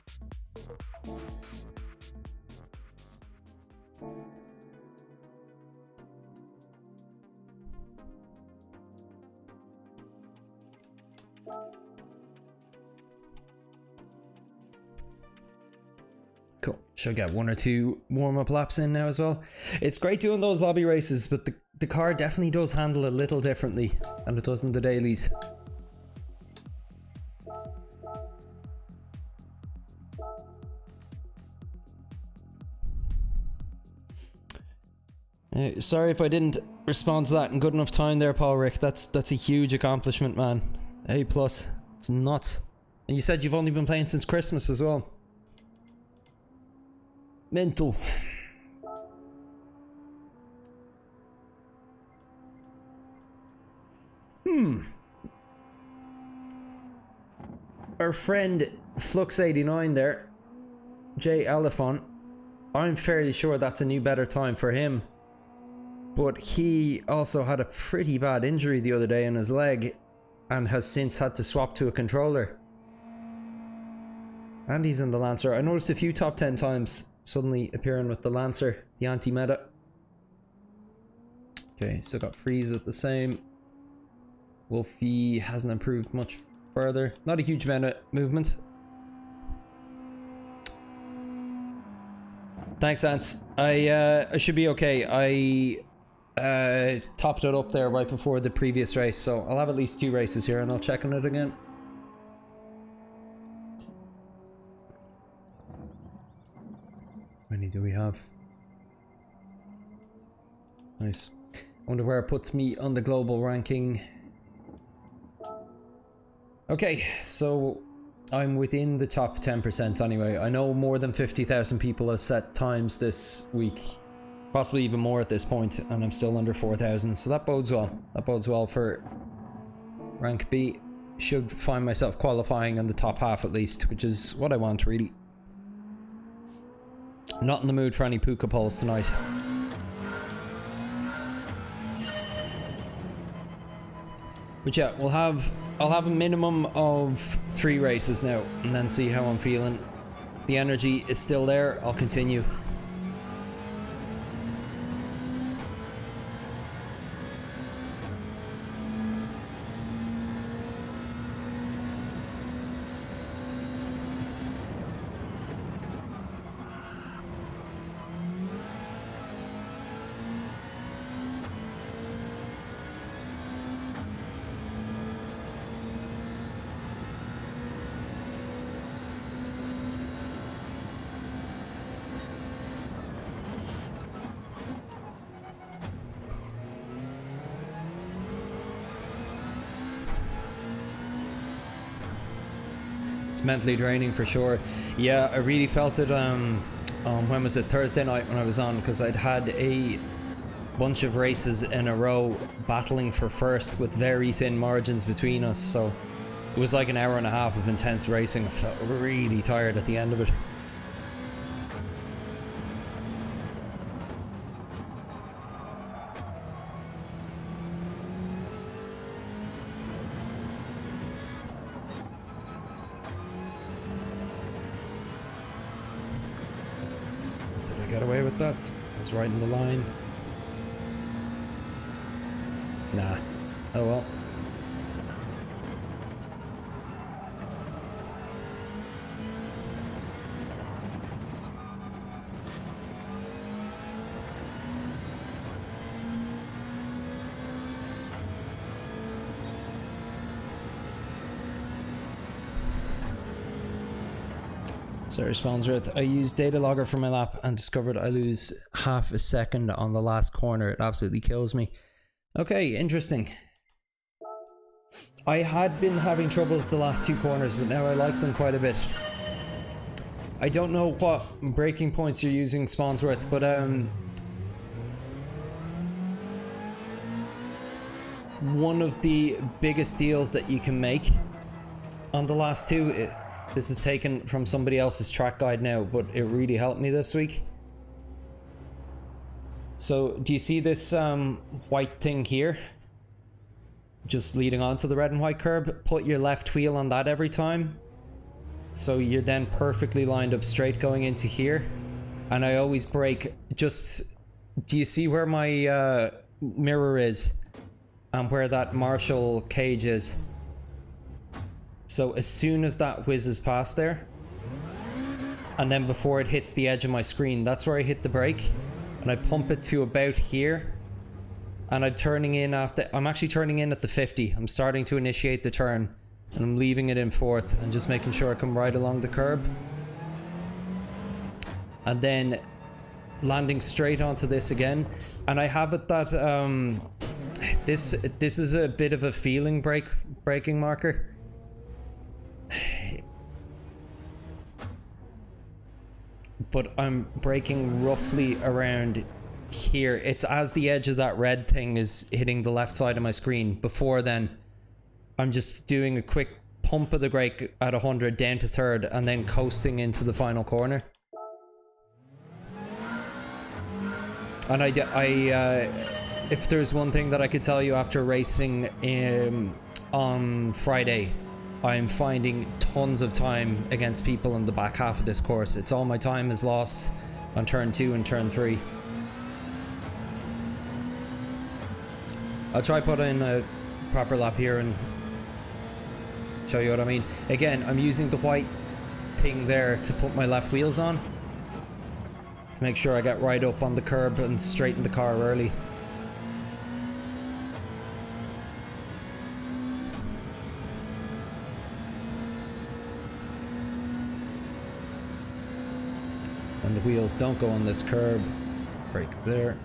Cool. Should get 1 or 2 warm-up laps in now as well. It's great doing those lobby races, but the car definitely does handle a little differently than it does in the dailies. Sorry if I didn't respond to that in good enough time there, Paul Rick. That's a huge accomplishment, man. A+. It's nuts. And you said you've only been playing since Christmas as well. Mental. Our friend Flux89 there, J Elephant, I'm fairly sure that's a new better time for him. But he also had a pretty bad injury the other day in his leg and has since had to swap to a controller. And he's in the Lancer. I noticed a few top 10 times suddenly appearing with the Lancer, the anti-meta. Okay, still got Freeze at the same. Wolfie hasn't improved much further. Not a huge amount of movement. Thanks, Ants. I should be okay. I topped it up there right before the previous race, so I'll have at least 2 races here and I'll check on it again. How many do we have? Nice. I wonder where it puts me on the global ranking. Okay, so I'm within the top 10% anyway. I know more than 50,000 people have set times this week. Possibly even more at this point, and I'm still under 4,000, so that bodes well. That bodes well for rank B. Should find myself qualifying in the top half at least, which is what I want really. Not in the mood for any puka polls tonight. But yeah, I'll have a minimum of 3 races now and then see how I'm feeling. The energy is still there, I'll continue. Mentally draining for sure. Yeah, I really felt it when was it, Thursday night when I was on, because I'd had a bunch of races in a row battling for first with very thin margins between us, so it was like an hour and a half of intense racing. I felt really tired at the end of it. Get away with that. I was right in the line. Nah. Oh well. Sorry, Spawnsworth. I used data logger for my lap and discovered I lose half a second on the last corner. It absolutely kills me. Okay, interesting. I had been having trouble with the last 2 corners, but now I like them quite a bit. I don't know what braking points you're using, Spawnsworth, but one of the biggest deals that you can make on the last 2, this is taken from somebody else's track guide now, but it really helped me this week. So, do you see this white thing here? Just leading onto the red and white curb? Put your left wheel on that every time. So you're then perfectly lined up straight going into here. And I always brake just... Do you see where my mirror is? And where that Marshall cage is? So as soon as that whizzes past there, and then before it hits the edge of my screen, that's where I hit the brake. And I pump it to about here. And I'm turning in after... I'm actually turning in at the 50. I'm starting to initiate the turn. And I'm leaving it in 4th and just making sure I come right along the curb. And then landing straight onto this again. And I have it that this is a bit of a feeling braking marker. But I'm braking roughly around here. It's as the edge of that red thing is hitting the left side of my screen. Before then, I'm just doing a quick pump of the brake at 100 down to 3rd and then coasting into the final corner. And if there's one thing that I could tell you after racing on Friday, I'm finding tons of time against people in the back half of this course. It's all my time is lost on turn 2 and turn 3. I'll try put in a proper lap here and show you what I mean. Again, I'm using the white thing there to put my left wheels on to make sure I get right up on the curb and straighten the car early. And the wheels don't go on this curb. Brake there.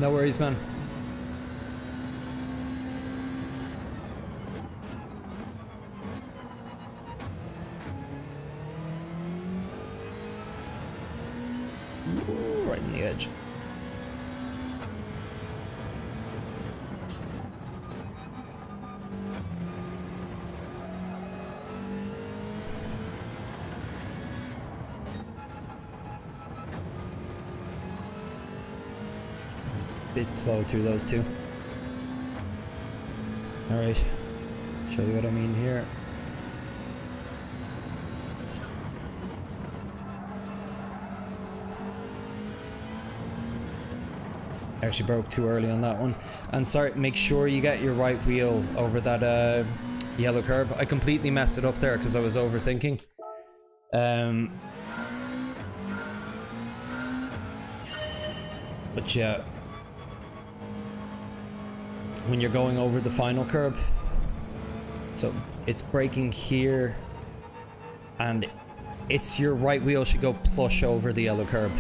No worries, man. Ooh, right in the edge. Bit slow through those 2. Alright, show you what I mean here. I actually broke too early on that one. And sorry, make sure you get your right wheel over that yellow curb. I completely messed it up there because I was overthinking. But yeah, when you're going over the final curb, so it's braking here and it's your right wheel should go plush over the yellow curb,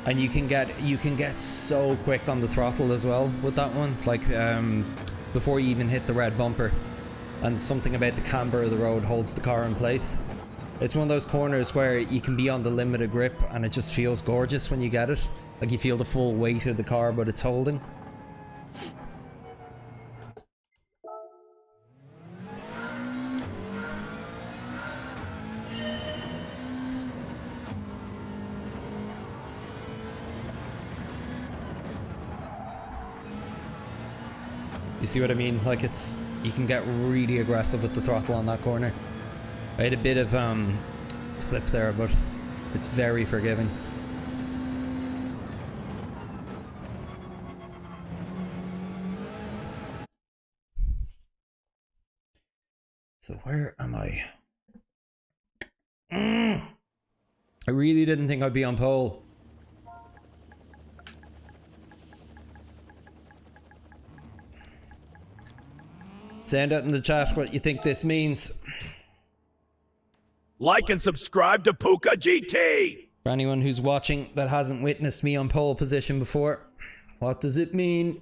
and you can get so quick on the throttle as well with that one, like before you even hit the red bumper, and something about the camber of the road holds the car in place. It's one of those corners where you can be on the limit of grip and it just feels gorgeous when you get it. Like you feel the full weight of the car, but it's holding. You see what I mean? Like you can get really aggressive with the throttle on that corner. I had a bit of slip there, but it's very forgiving. So where am I? I really didn't think I'd be on pole. Send out in the chat what you think this means. Like and subscribe to Puka GT! For anyone who's watching that hasn't witnessed me on pole position before, what does it mean?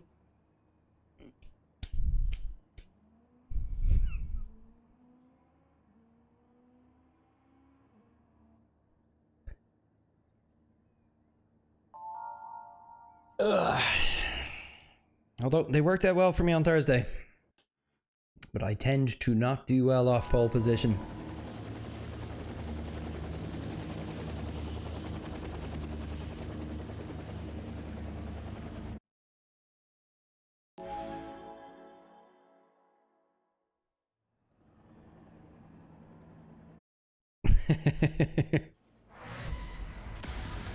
Ugh. Although they worked out well for me on Thursday, but I tend to not do well off pole position.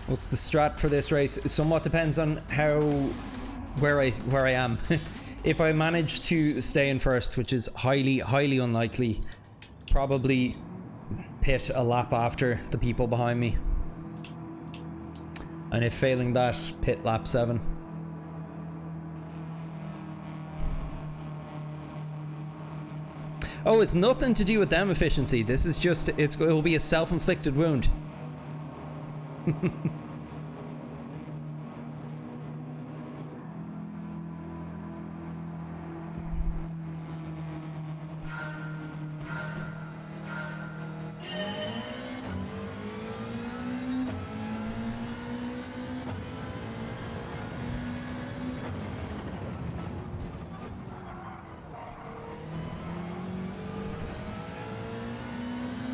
What's the strat for this race? Somewhat depends on where I am. If I manage to stay in first, which is highly unlikely, probably pit a lap after the people behind me. And if failing that, pit lap 7. Oh, it's nothing to do with them efficiency. This is just, it will be a self-inflicted wound.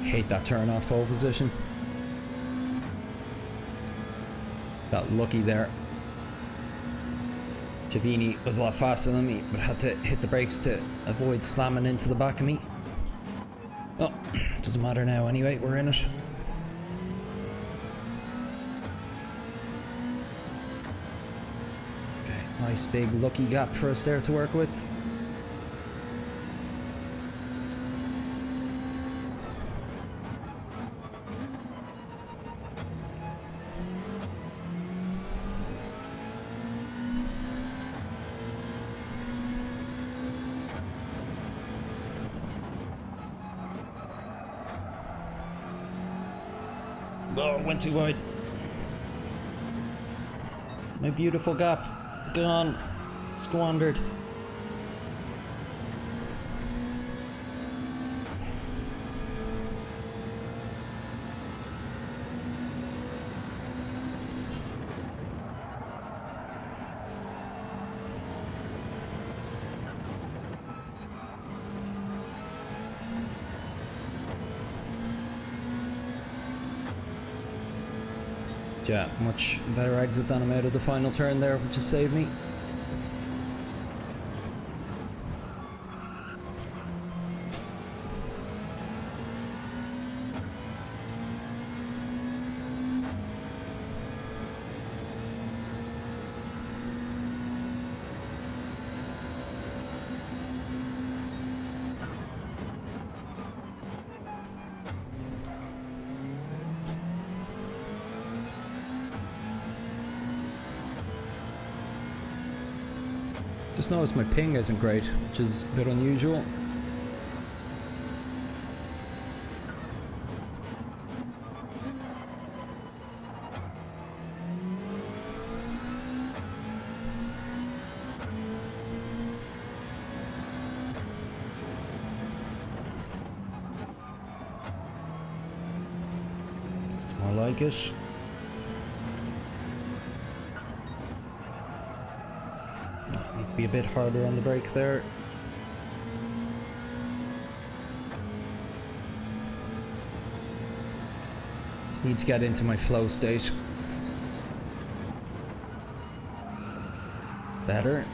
Hate that turn off pole position. Got lucky there. Chavini was a lot faster than me, but had to hit the brakes to avoid slamming into the back of me. Oh, doesn't matter now anyway, we're in it. Okay, nice big lucky gap for us there to work with. Oh, went too wide. My beautiful gap. Gone. Squandered. Yeah, much better exit than I'm out of the final turn there, which has saved me. Just noticed my ping isn't great, which is a bit unusual. It's more like it. Be a bit harder on the brake there. Just need to get into my flow state. Better.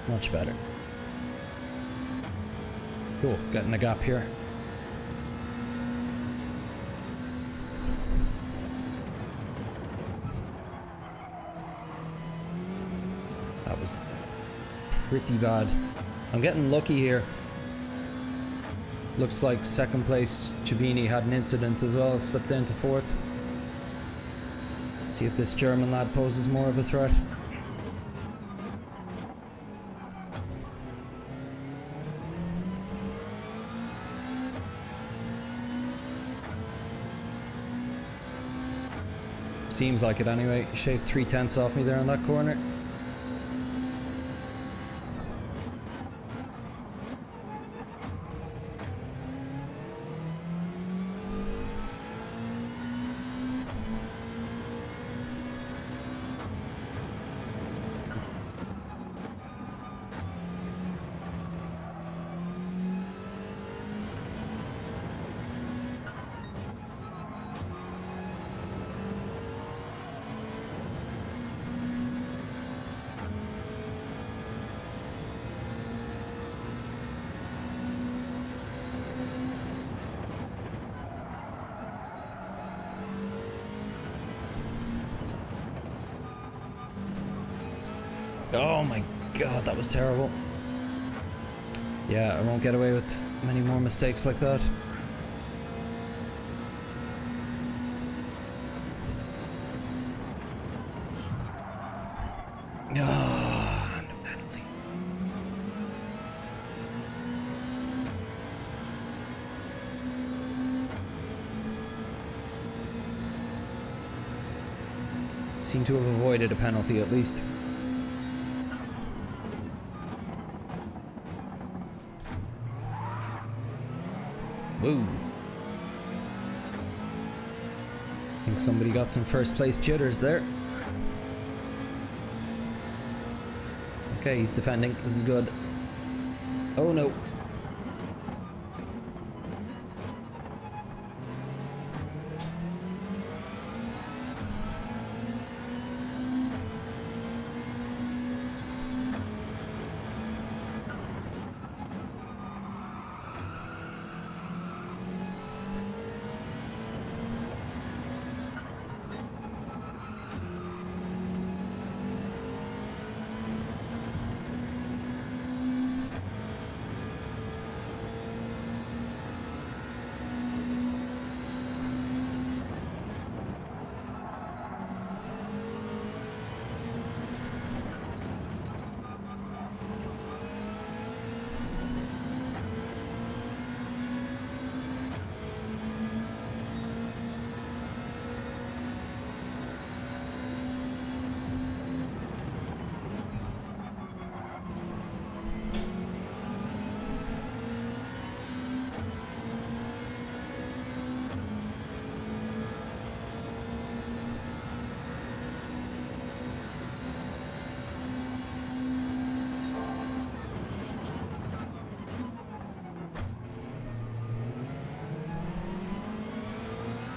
Much better. Cool, getting a gap here. That was pretty bad. I'm getting lucky here. Looks like second place Chavini had an incident as well, slipped down to fourth. See if this German lad poses more of a threat. Seems like it anyway. Shaved 3/10 off me there in that corner. Oh my god, that was terrible. Yeah, I won't get away with many more mistakes like that. Ah, no penalty. Seem to have avoided a penalty at least. Woo. I think somebody got some first place jitters there. Okay, he's defending. This is good. Oh no.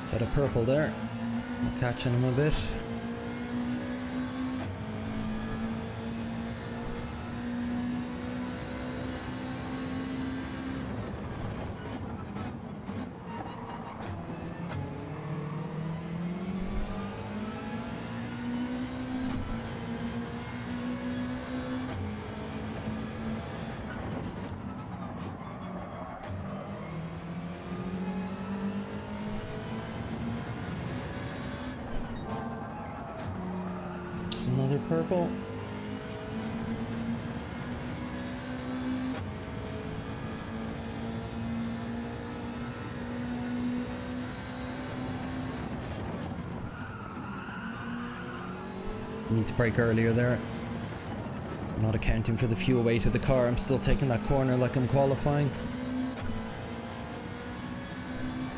Set of purple there. I'm catching him a bit. Another purple. Need to brake earlier there. I'm not accounting for the fuel weight of the car. I'm still taking that corner like I'm qualifying.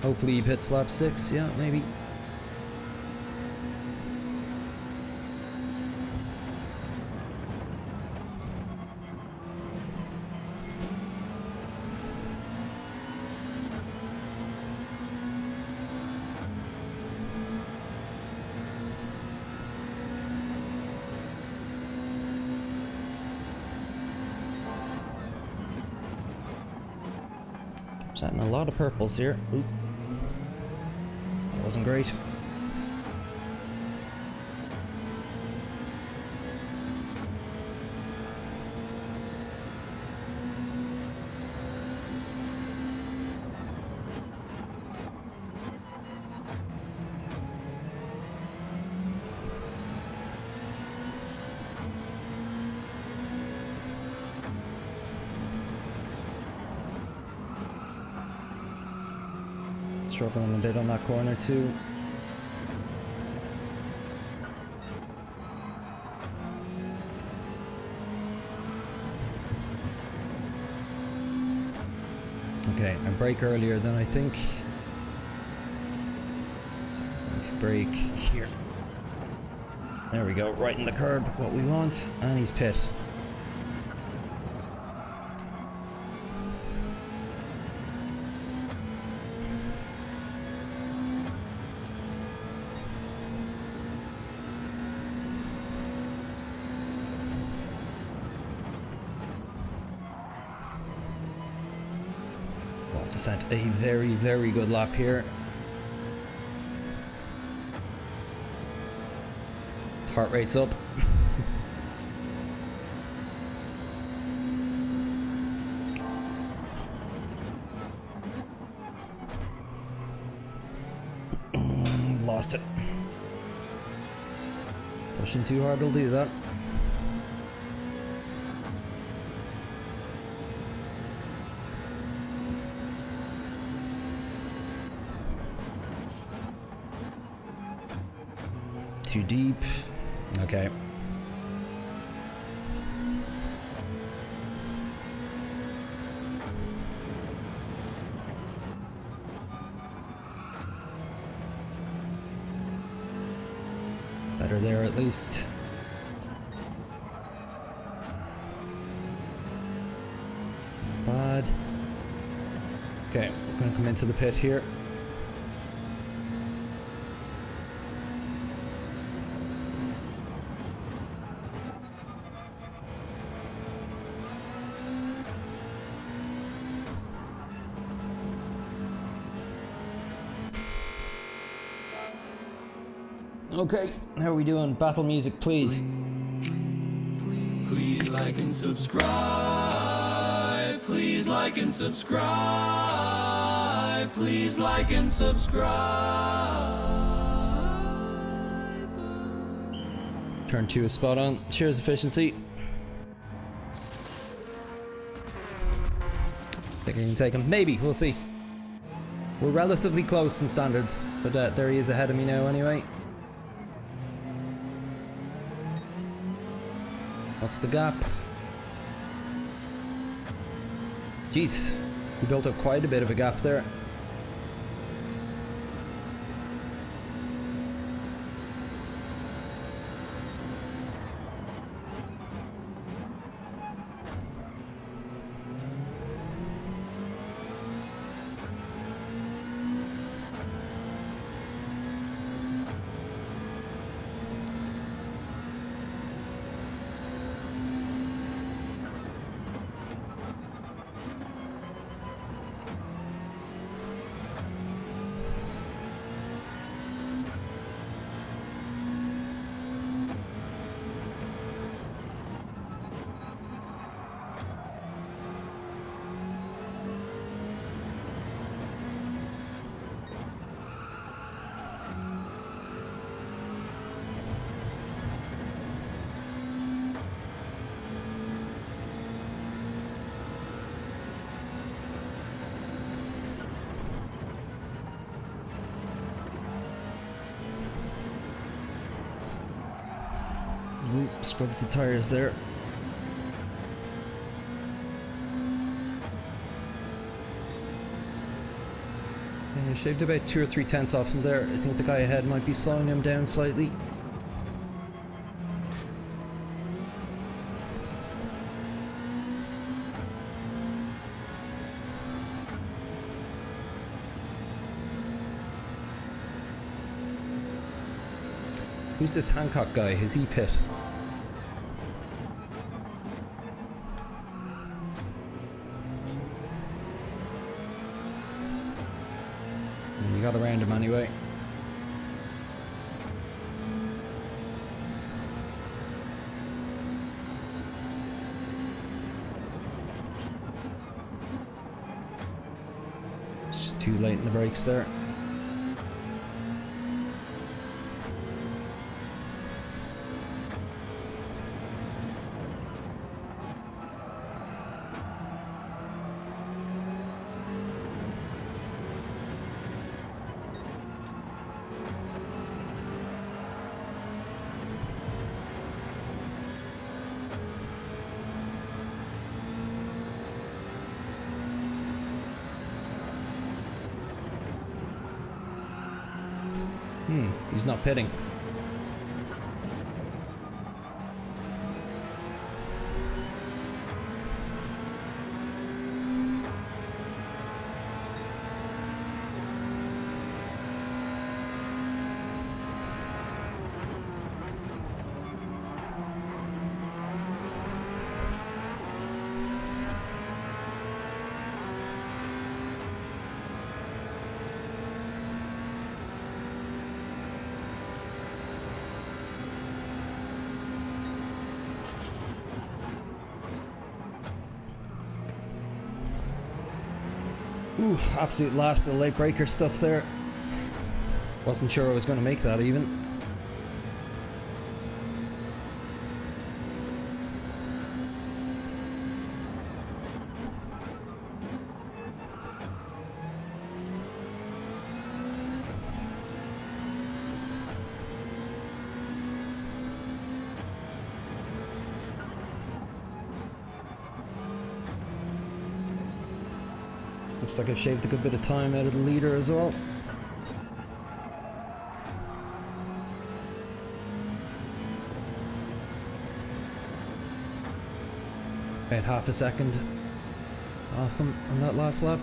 Hopefully he pits lap 6. Yeah, maybe. Setting a lot of purples here. Oop. That wasn't great. Struggling a bit on that corner too. Okay, I brake earlier than I think. So I'm going to brake here. There we go, right in the curb, what we want, and he's pit. Well, to set a very, very good lap here. Heart rate's up. Lost it. Pushing too hard will do that. Too deep. Okay. Better there at least. Bad. Okay, we're gonna come into the pit here. Okay, how are we doing? Battle music, please. Please like and subscribe. Please like and subscribe. Please like and subscribe. Turn 2 is spot on. Cheers efficiency. Think I can take him? Maybe, we'll see. We're relatively close in standard, but there he is ahead of me now anyway. What's the gap? Jeez, we built up quite a bit of a gap there. Ooh, scrubbed the tires there. Yeah, shaved about 2 or 3 tenths off him there. I think the guy ahead might be slowing him down slightly. Who's this Hancock guy? Is he pit? You got around him anyway. It's just too late in the brakes there. He's not pitting. Ooh, absolute last of the late breaker stuff there. Wasn't sure I was going to make that even. Looks like I've shaved a good bit of time out of the leader as well. About half a second off him on that last lap.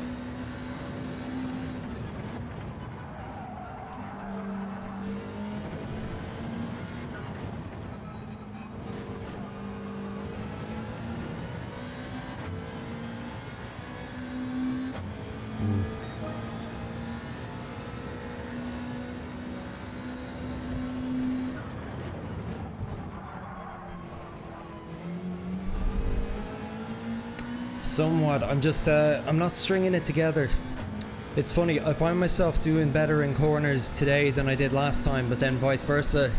Somewhat. I'm just I'm not stringing it together. It's funny, I find myself doing better in corners today than I did last time, but then vice versa.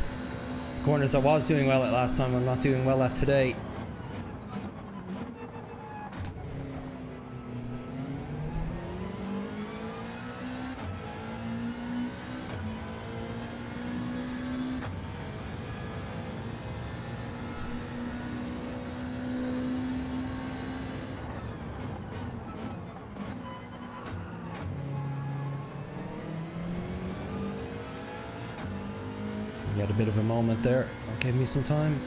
Corners I was doing well at last time, I'm not doing well at today. He had a bit of a moment there. That gave me some time.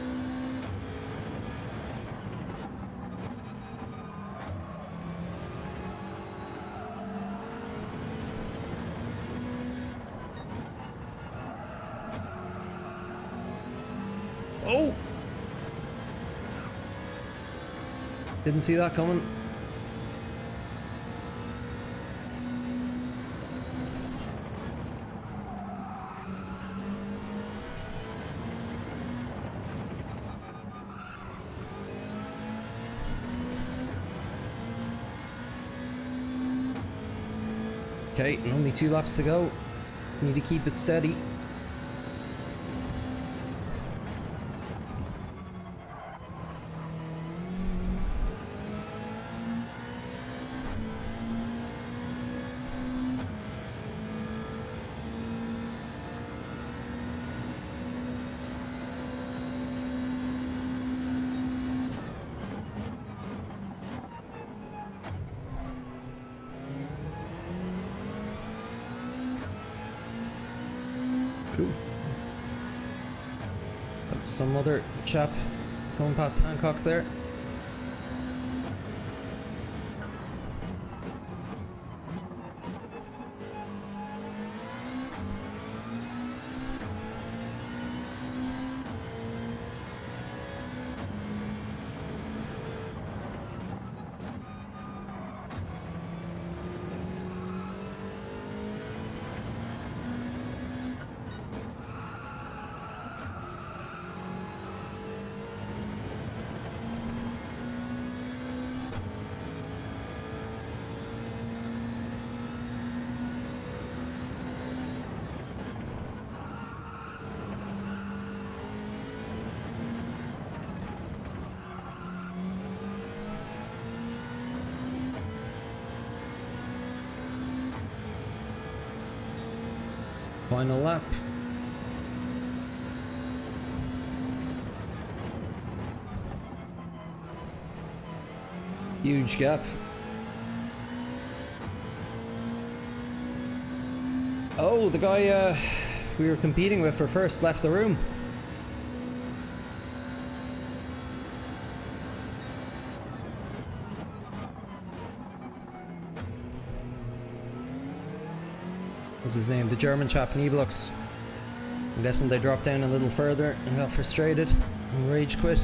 Oh! Didn't see that coming. Okay, and only 2 laps to go. Just need to keep it steady. Cool. That's some other chap going past Hancock there. Final lap. Huge gap. Oh, the guy we were competing with for first left the room. What's his name? The German chap in Evelux. I'm guessing they dropped down a little further and got frustrated and rage quit.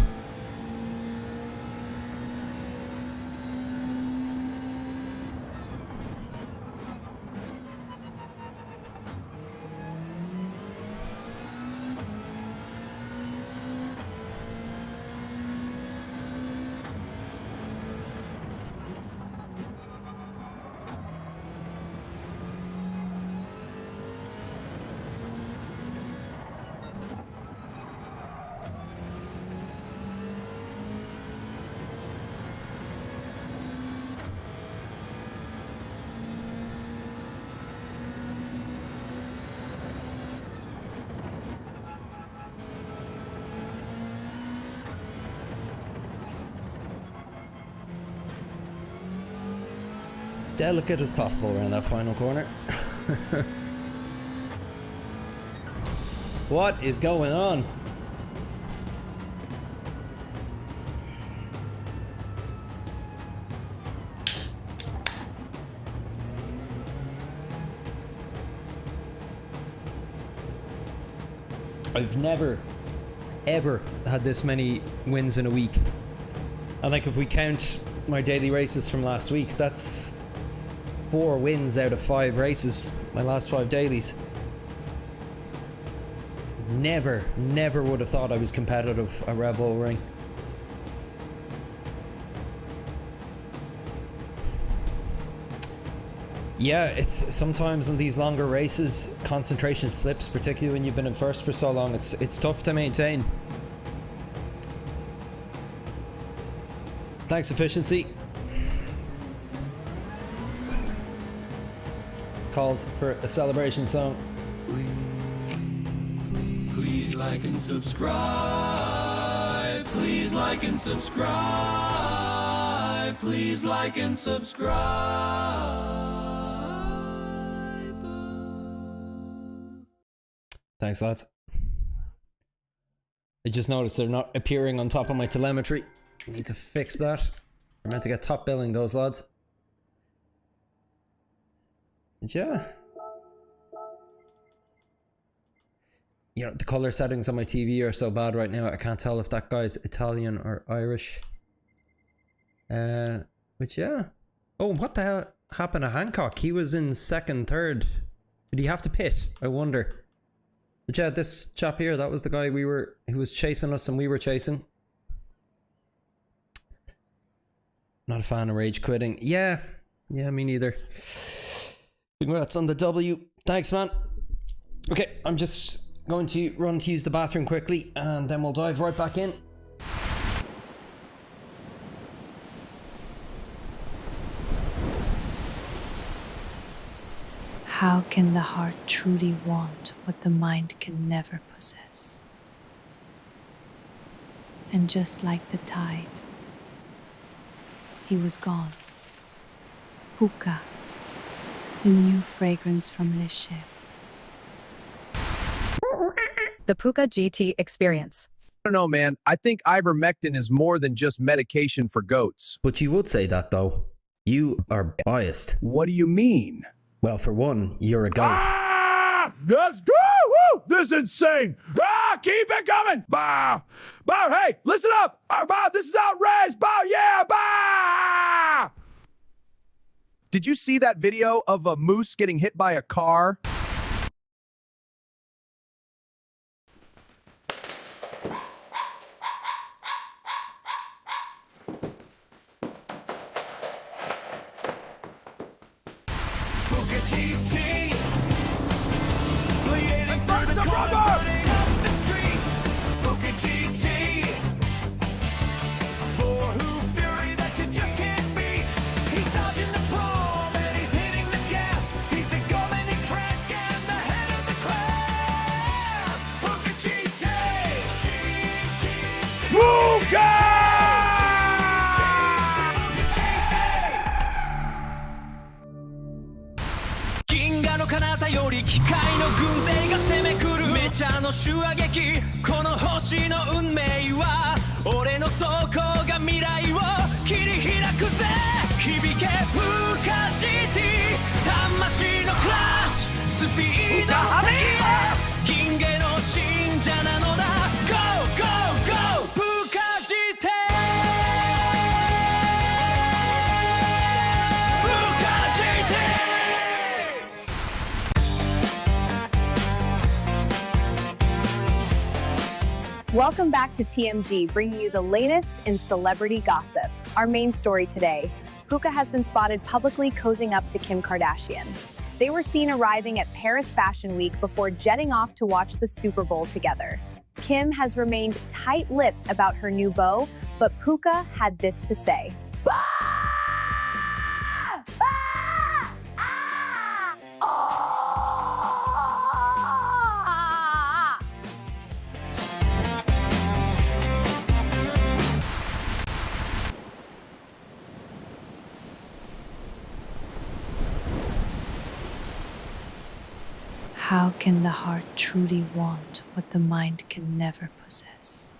Delicate as possible around that final corner. What is going on? I've never, ever had this many wins in a week. And like if we count my daily races from last week, that's 4 wins out of 5 races, my last 5 dailies. Never would have thought I was competitive at Red Bull Ring. Yeah, it's sometimes in these longer races, concentration slips, particularly when you've been in first for so long. It's tough to maintain. Thanks, efficiency. Calls for a celebration song. Please like and subscribe. Please like and subscribe. Please like and subscribe. Thanks, lads. I just noticed they're not appearing on top of my telemetry. I need to fix that. I'm meant to get top billing those lads. Yeah. You know, the color settings on my TV are so bad right now, I can't tell if that guy's Italian or Irish. But yeah. Oh, what the hell happened to Hancock? He was in second, third. Did he have to pit? I wonder. But yeah, this chap here, that was the guy who was chasing us and we were chasing. Not a fan of rage quitting. Yeah, me neither. Congrats on the W. Thanks, man. Okay, I'm just going to run to use the bathroom quickly and then we'll dive right back in. How can the heart truly want what the mind can never possess? And just like the tide, he was gone. Hookah, the new fragrance from Le Chef. The Puka GT experience. I don't know, man. I think ivermectin is more than just medication for goats. But you would say that, though. You are biased. What do you mean? Well, for one, you're a goat. Ah! Let's go! Woo! This is insane! Ah! Keep it coming! Bah! Bah! Hey, listen up! Bah! This is outrageous! Bah! Yeah! Bah! Did you see that video of a moose getting hit by a car? Puka GT, bleeding through the cars, burning up the streets. Puka GT, for who fury that you just can't beat. He's dodging the palm and he's hitting the gas. He's the golden crack and the head of the class. Puka GT, Puka! 銀河の彼方より機械の軍勢が攻め来るチャーの手話劇この星の運命は俺の走行が未来を切り開くぜ響けプーカ GT 魂のクラッシュスピードの先へ銀河の信者なのだ Go Go Go プーカ GT プーカ GT Welcome back to TMG, bringing you the latest in celebrity gossip. Our main story today, Puka has been spotted publicly cozying up to Kim Kardashian. They were seen arriving at Paris Fashion Week before jetting off to watch the Super Bowl together. Kim has remained tight-lipped about her new beau, but Puka had this to say. How can the heart truly want what the mind can never possess?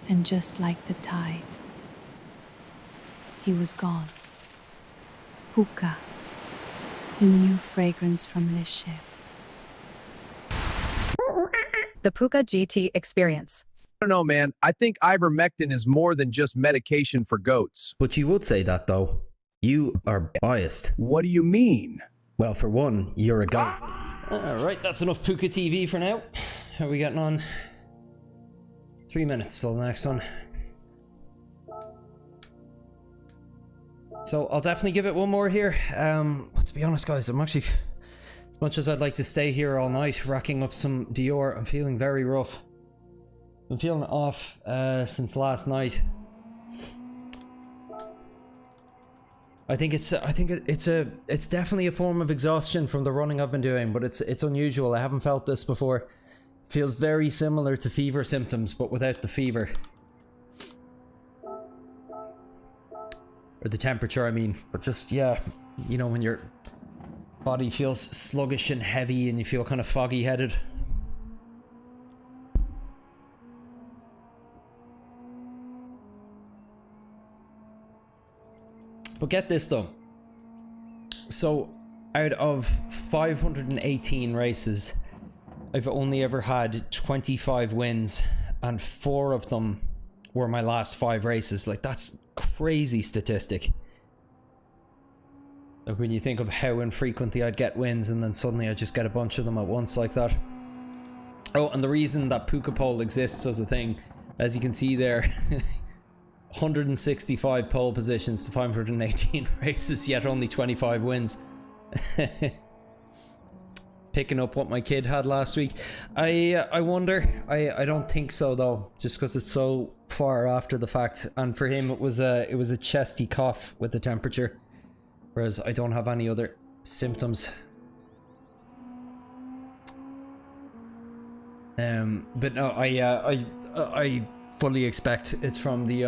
And just like the tide, he was gone. Puka, the new fragrance from the ship. The Puka GT Experience. I don't know, man. I think ivermectin is more than just medication for goats. But you would say that, though. You are biased. What do you mean? Well, for one, you're a goat. Alright, that's enough Puka TV for now. How are we getting on? 3 minutes till the next one. So, I'll definitely give it one more here. But to be honest, guys, I'm actually... As much as I'd like to stay here all night, racking up some Dior, I'm feeling very rough. I'm feeling off since last night. I think it's definitely a form of exhaustion from the running I've been doing, but it's unusual. I haven't felt this before. Feels very similar to fever symptoms, but without the fever. Or the temperature, I mean. But just, yeah, you know, when your body feels sluggish and heavy and you feel kind of foggy-headed. But get this though. So, out of 518 races, I've only ever had 25 wins, and 4 of them were my last 5 races. Like, that's crazy statistic. Like, when you think of how infrequently I'd get wins, and then suddenly I just get a bunch of them at once like that. Oh, and the reason that Puka Pole exists as a thing, as you can see there, 165 pole positions to 518 races, yet only 25 wins. Picking up what my kid had last week. I wonder. I don't think so though, just because it's so far after the fact. And for him, it was a chesty cough with the temperature, whereas I don't have any other symptoms. But no, I fully expect it's from the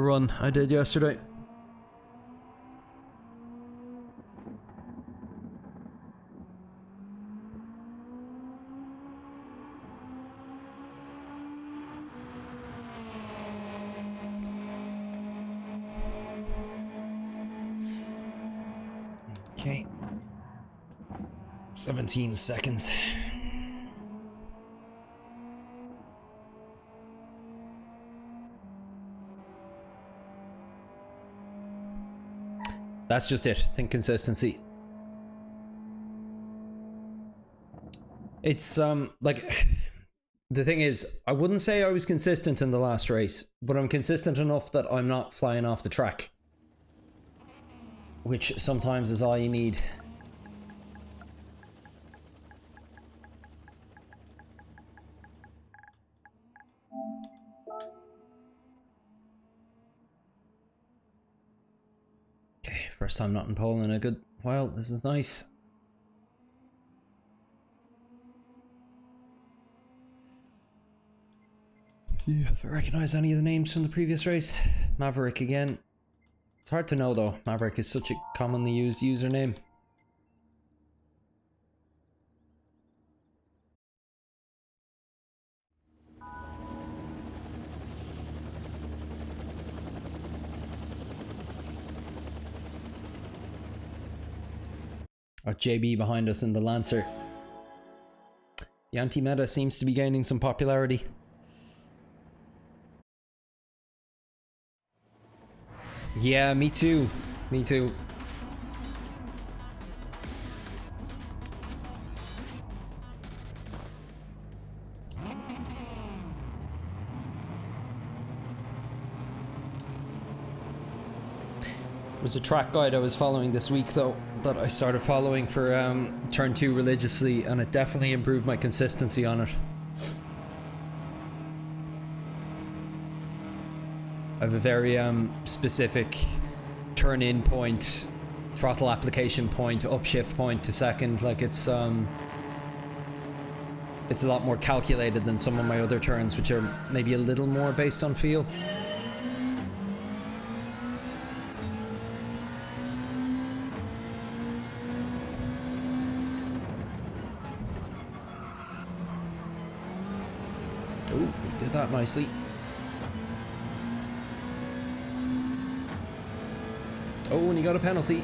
run I did yesterday. Okay. 17 seconds. That's just it. Think consistency. It's like, the thing is, I wouldn't say I was consistent in the last race, but I'm consistent enough that I'm not flying off the track, which sometimes is all you need. Okay, first time not in pole in a good while. This is nice. See if I recognize any of the names from the previous race. Maverick again. It's hard to know though. Maverick is such a commonly used username. Got JB behind us in the Lancer. The anti-meta seems to be gaining some popularity. Yeah, me too. Me too. There was a track guide I was following this week though that I started following for turn 2 religiously, and it definitely improved my consistency on it. I have a very specific turn in point, throttle application point, upshift point to second. Like it's a lot more calculated than some of my other turns, which are maybe a little more based on feel. Oh, we did that nicely. Oh, and he got a penalty.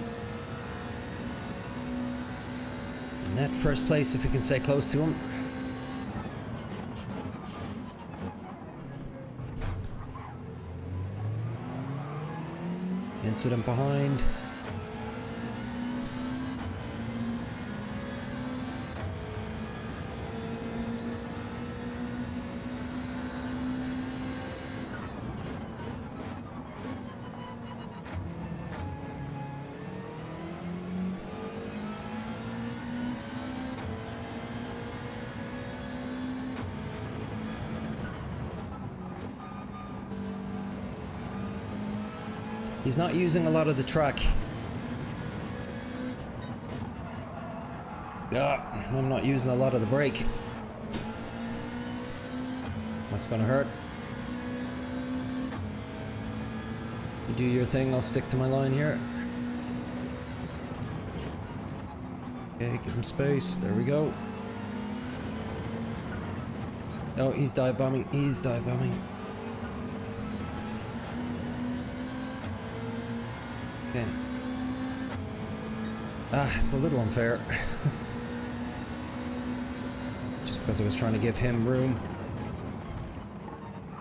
Net first place if we can stay close to him. Incident behind. He's not using a lot of the track. I'm not using a lot of the brake. That's gonna hurt. You do your thing, I'll stick to my line here. Okay, give him space. There we go. Oh, he's dive bombing. He's dive bombing. Okay. It's a little unfair. Just because I was trying to give him room.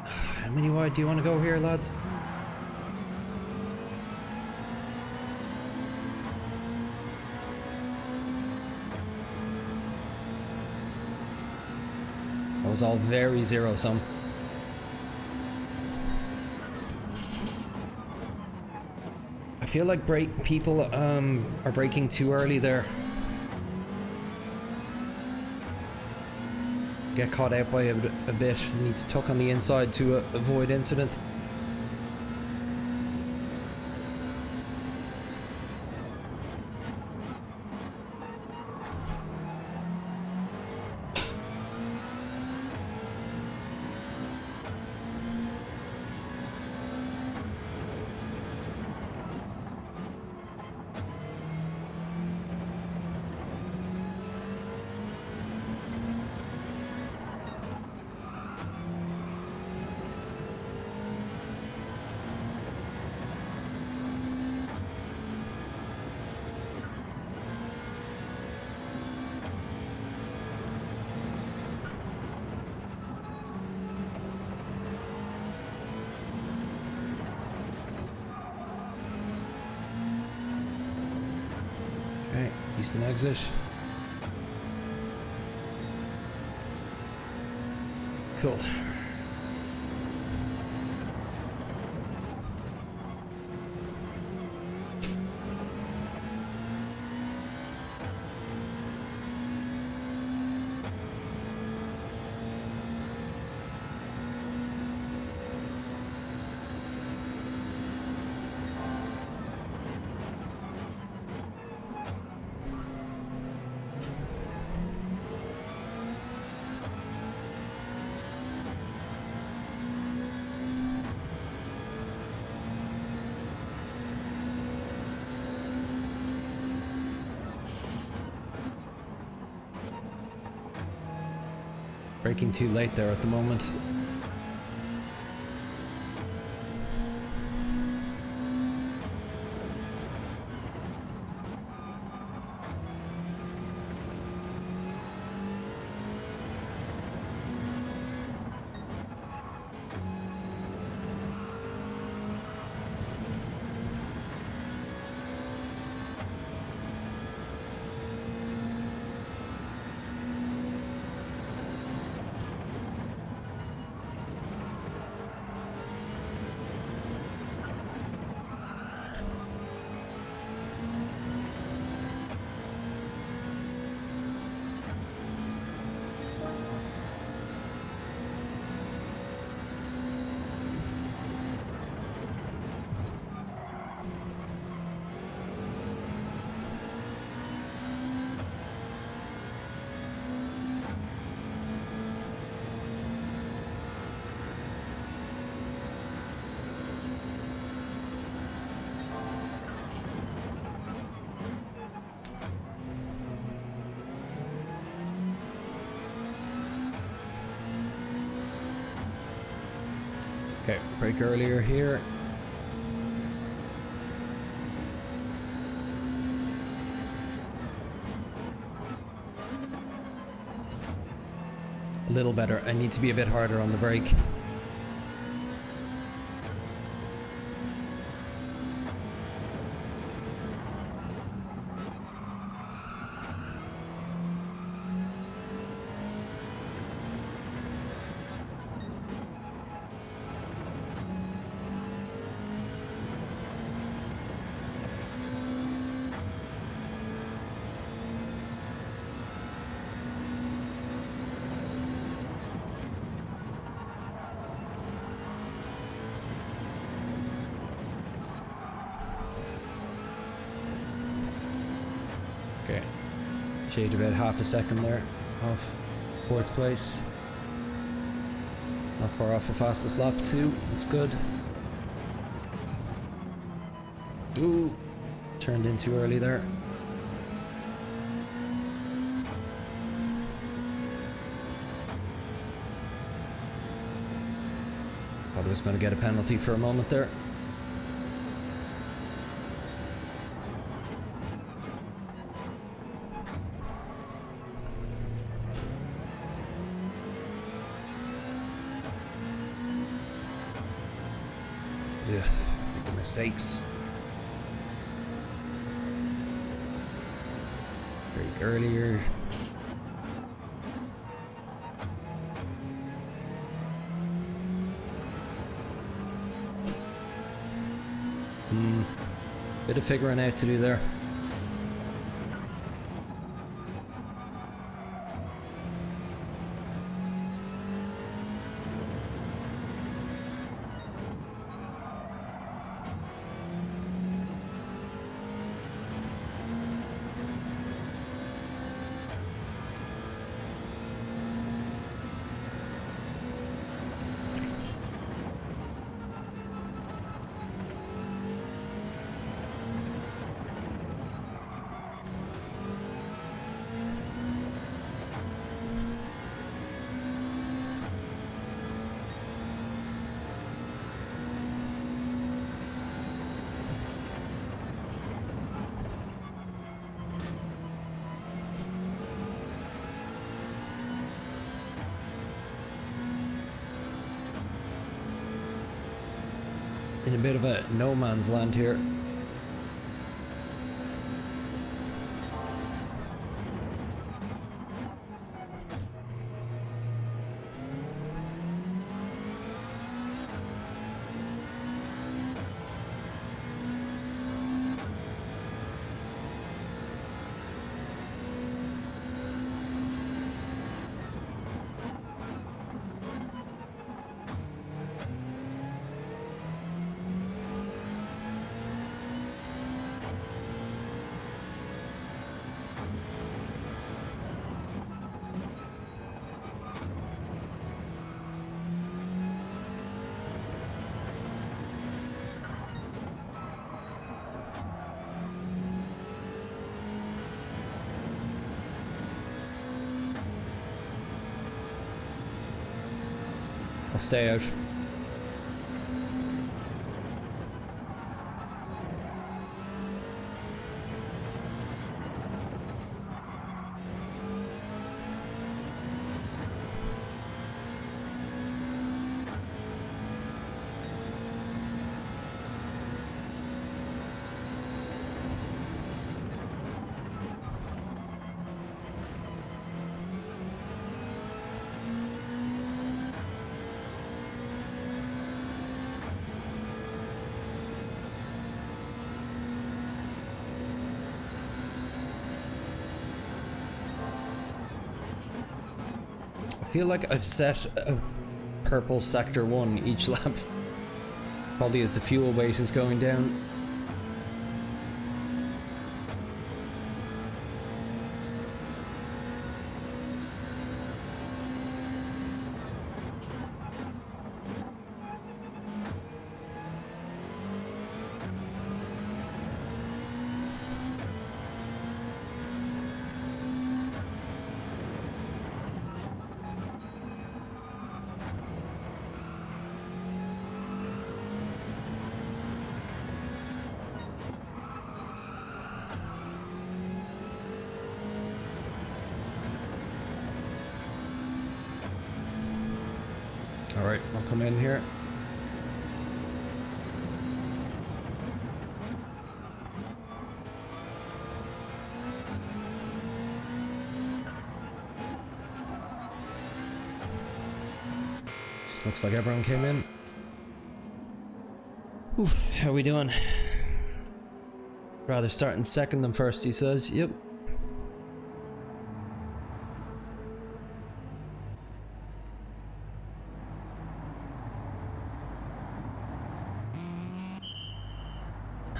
How many wide do you want to go here, lads? That was all very zero-sum. I feel like people are braking too early there. Get caught out by a bit. Need to tuck on the inside to avoid incident. Okay, eastern exit. Cool. Braking too late there at the moment. Okay, brake earlier here. A little better. I need to be a bit harder on the brake. Okay, shade about half a second there off 4th place. Not far off the fastest lap too, that's good. Ooh, turned in too early there. Thought I was going to get a penalty for a moment there. Yeah, making mistakes. Brake earlier. Bit of figuring out to do there. In a bit of a no man's land here. I'll stay out. I feel like I've set a purple sector 1 each lap. Probably as the fuel weight is going down. Alright, I'll come in here. Just looks like everyone came in. Oof, how we doing? Rather starting second than first, he says. Yep.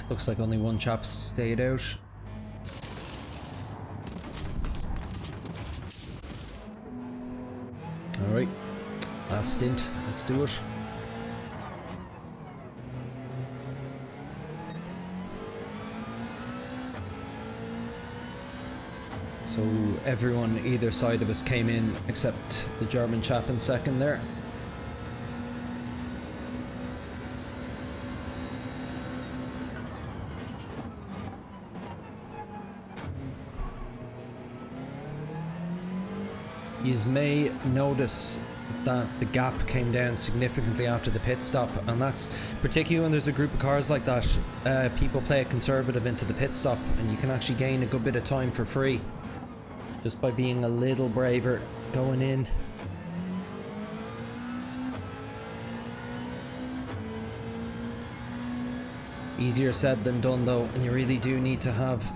Looks like only one chap stayed out. Alright, last stint, let's do it. So everyone either side of us came in except the German chap in second there. You may notice that the gap came down significantly after the pit stop, and that's particularly when there's a group of cars like that. People play it conservative into the pit stop, and you can actually gain a good bit of time for free just by being a little braver going in. Easier said than done though, and you really do need to have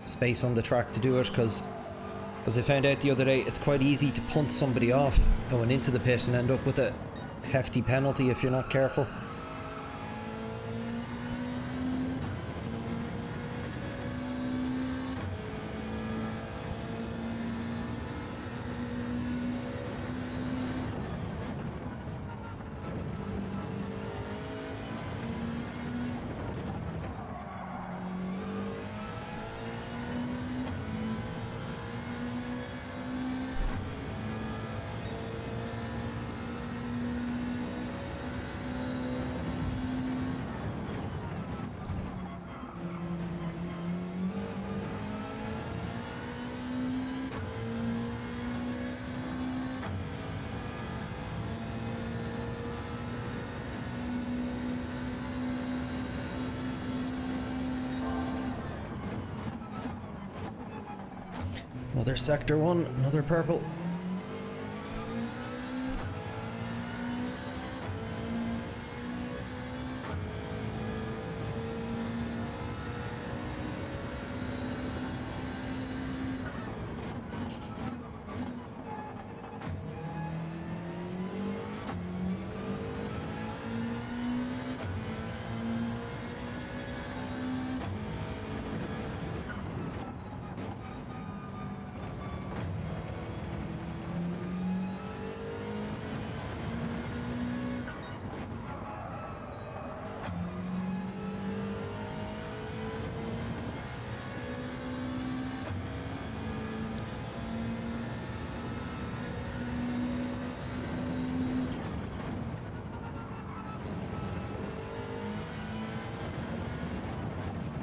space on the track to do it, because as I found out the other day, it's quite easy to punt somebody off going into the pit and end up with a hefty penalty if you're not careful. Another sector one, another purple.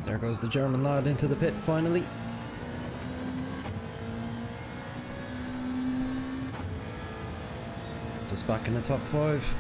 There goes the German lad into the pit finally. Just back in the top 5.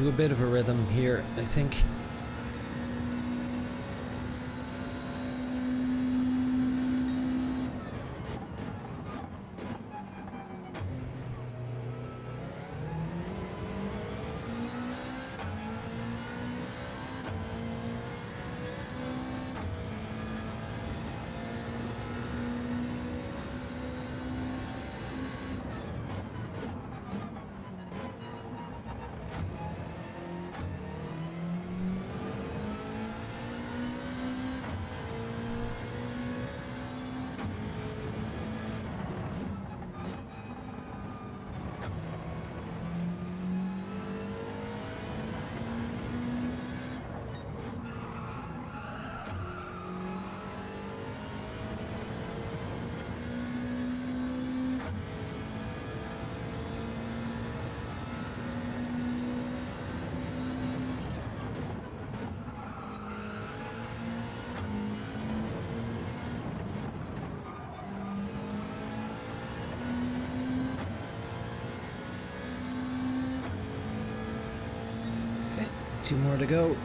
into a bit of a rhythm here, I think. Two more to go.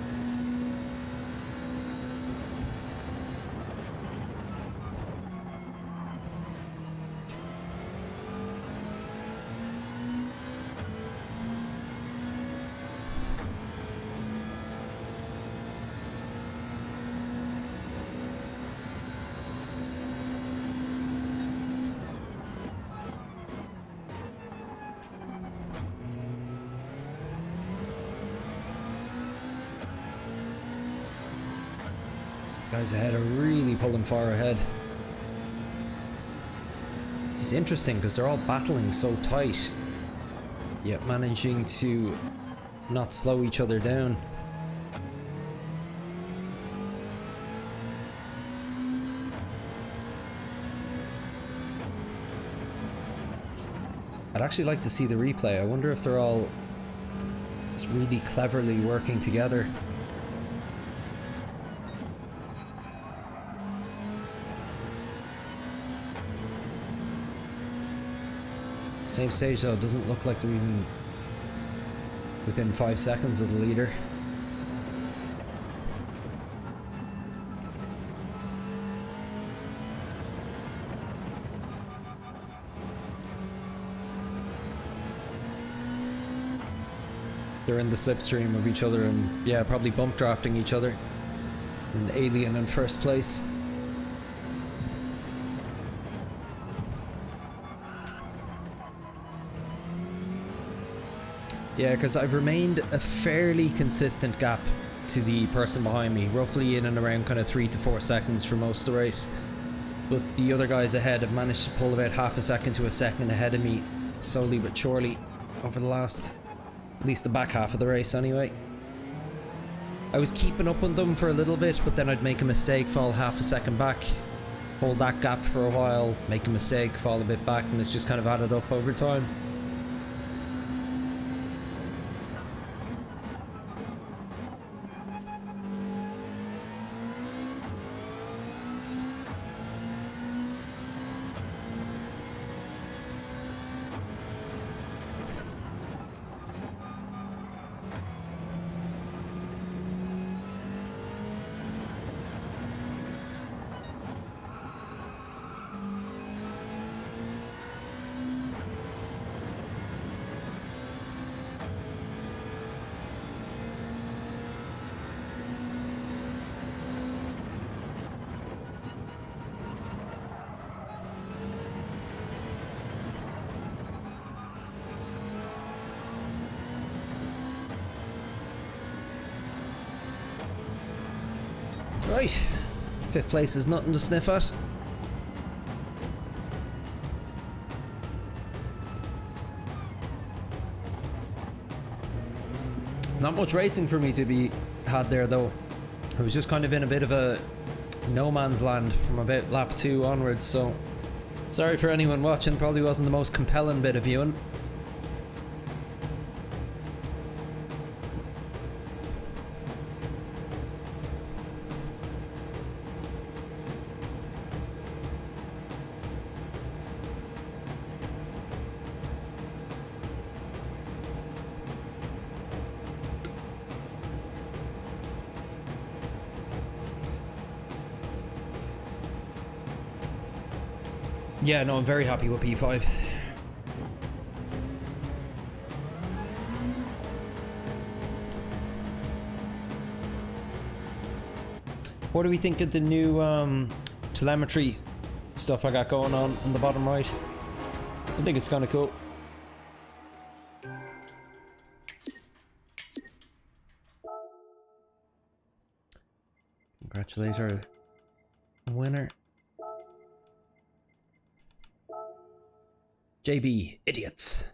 Guys ahead are really pulling far ahead. It's interesting because they're all battling so tight, yet managing to not slow each other down. I'd actually like to see the replay. I wonder if they're all just really cleverly working together. Same stage though, it doesn't look like they're even within 5 seconds of the leader. They're in the slipstream of each other and yeah, probably bump drafting each other. And Alien in first place. Yeah, because I've remained a fairly consistent gap to the person behind me, roughly in and around kind of 3 to 4 seconds for most of the race. But the other guys ahead have managed to pull about half a second to a second ahead of me, slowly but surely, over the last, at least the back half of the race anyway. I was keeping up on them for a little bit, but then I'd make a mistake, fall half a second back, hold that gap for a while, make a mistake, fall a bit back, and it's just kind of added up over time. Right, 5th place is nothing to sniff at. Not much racing for me to be had there though. I was just kind of in a bit of a no man's land from about lap 2 onwards, so sorry for anyone watching, probably wasn't the most compelling bit of viewing. Yeah, no, I'm very happy with P5. What do we think of the new telemetry stuff I got going on the bottom right? I think it's kind of cool. Congratulate our winner. JB, idiots.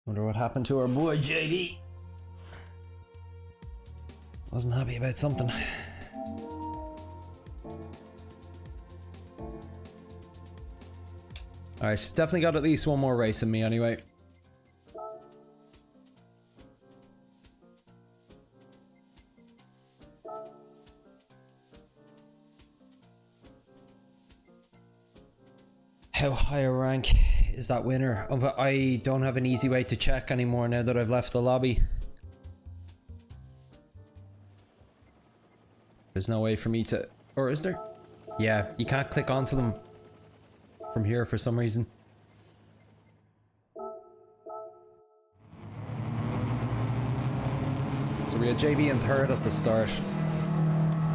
Wonder what happened to our boy JB. Wasn't happy about something. Alright, definitely got at least one more race in me anyway. How high a rank is that winner? I don't have an easy way to check anymore now that I've left the lobby. There's no way for me to... Or is there? Yeah, you can't click onto them from here for some reason. So we had JB in third at the start.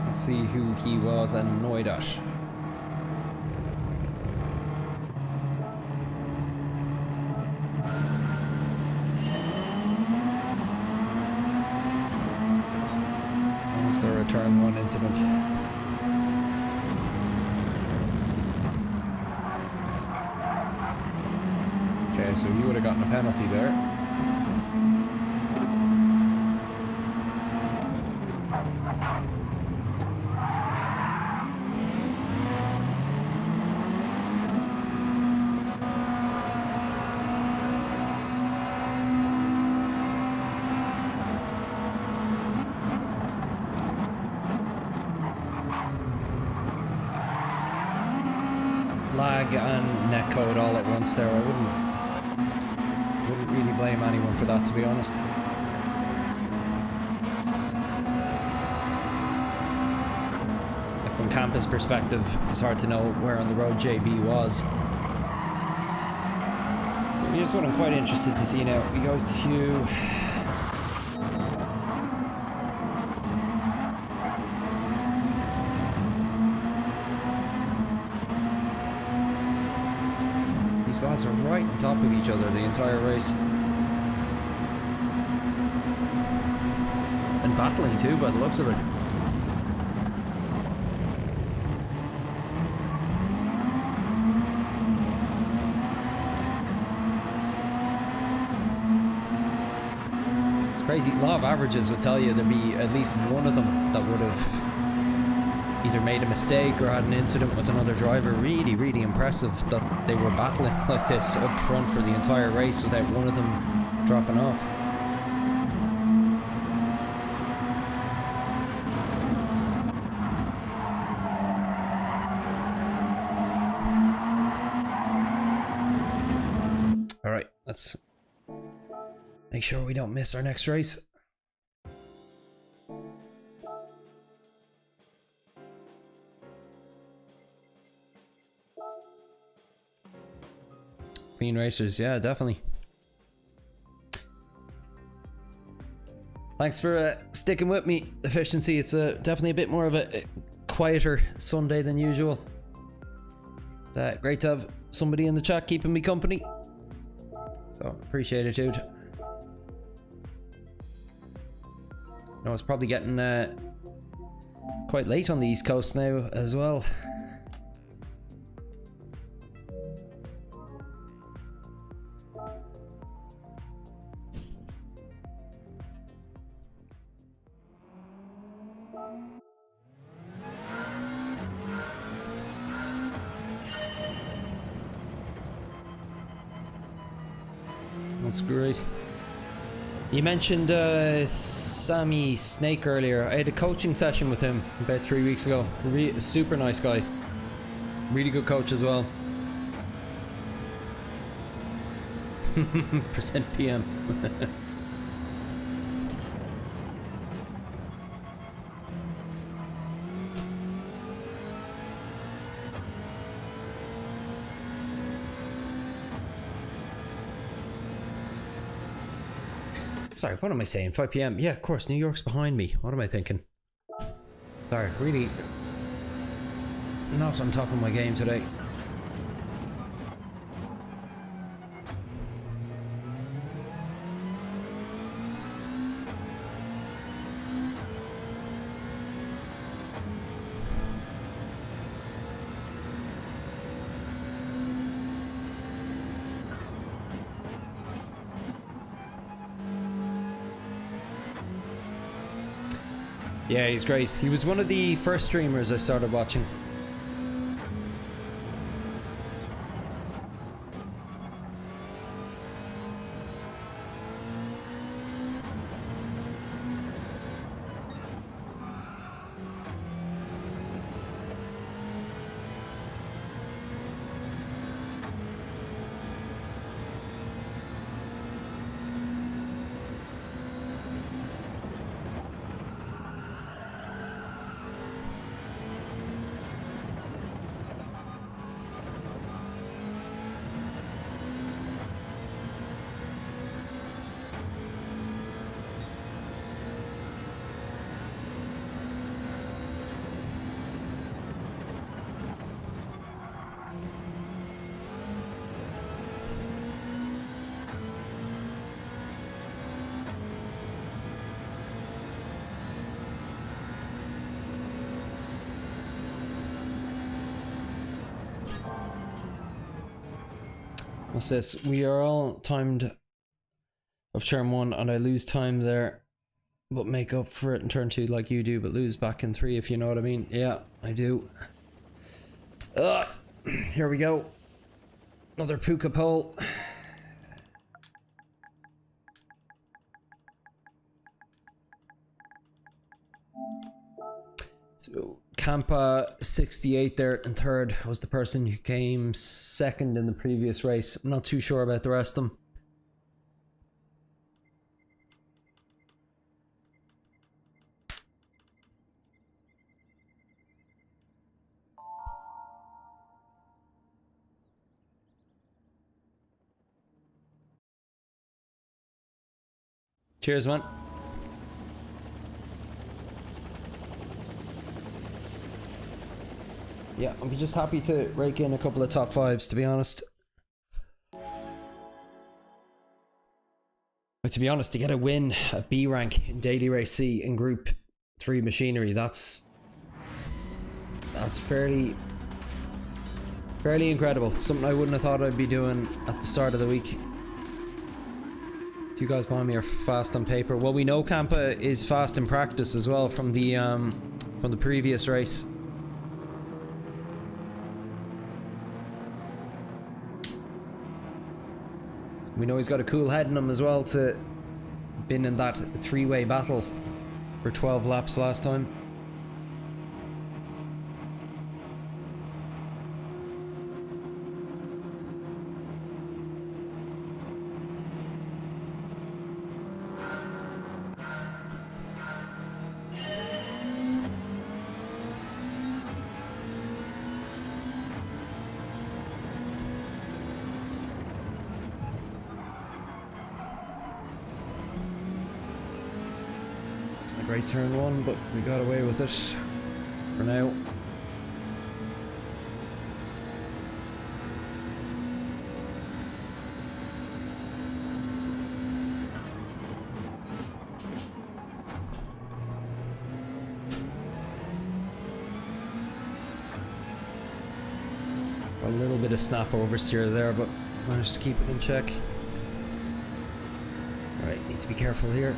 Let's see who he was annoyed at. There a turn 1 incident. Okay, so he would have gotten a penalty there. Lag and netcode all at once there. I wouldn't really blame anyone for that, to be honest. Like, from campus perspective, it's hard to know where on the road JB was. Here's what I'm quite interested to see now. We go to... These lads are right on top of each other the entire race. And battling too, by the looks of it. It's crazy. Law of averages would tell you there'd be at least one of them that would have either made a mistake or had an incident with another driver. Really, really impressive that they were battling like this up front for the entire race without one of them dropping off. Alright, let's make sure we don't miss our next race. Clean racers, yeah, definitely. Thanks for sticking with me, Efficiency. It's definitely a bit more of a quieter Sunday than usual. Great to have somebody in the chat keeping me company. So, appreciate it, dude. No, it's probably getting quite late on the East Coast now as well. That's great. You mentioned Sammy Snake earlier. I had a coaching session with him about 3 weeks ago. Super nice guy. Really good coach as well. Percent PM. Sorry, what am I saying? 5 PM. Yeah, of course, New York's behind me. What am I thinking? Sorry, really not on top of my game today. Yeah, he's great. He was one of the first streamers I started watching. What's this? We are all timed of turn 1 and I lose time there, but make up for it in turn 2 like you do, but lose back in 3 if you know what I mean. Yeah, I do. Here we go. Another puka pole. So Campa 68 there in third was the person who came second in the previous race. I'm not too sure about the rest of them. Cheers, man. Yeah, I'll be just happy to rake in a couple of top 5s, to be honest. But to be honest, to get a win at B rank in Daily Race C in Group 3 machinery, that's fairly incredible. Something I wouldn't have thought I'd be doing at the start of the week. You guys behind me are fast on paper. Well, we know Campa is fast in practice as well from the previous race. We know he's got a cool head in him as well to been in that 3-way battle for 12 laps last time. Great turn 1, but we got away with it for now. Got a little bit of snap oversteer there, but managed to keep it in check. Alright, need to be careful here.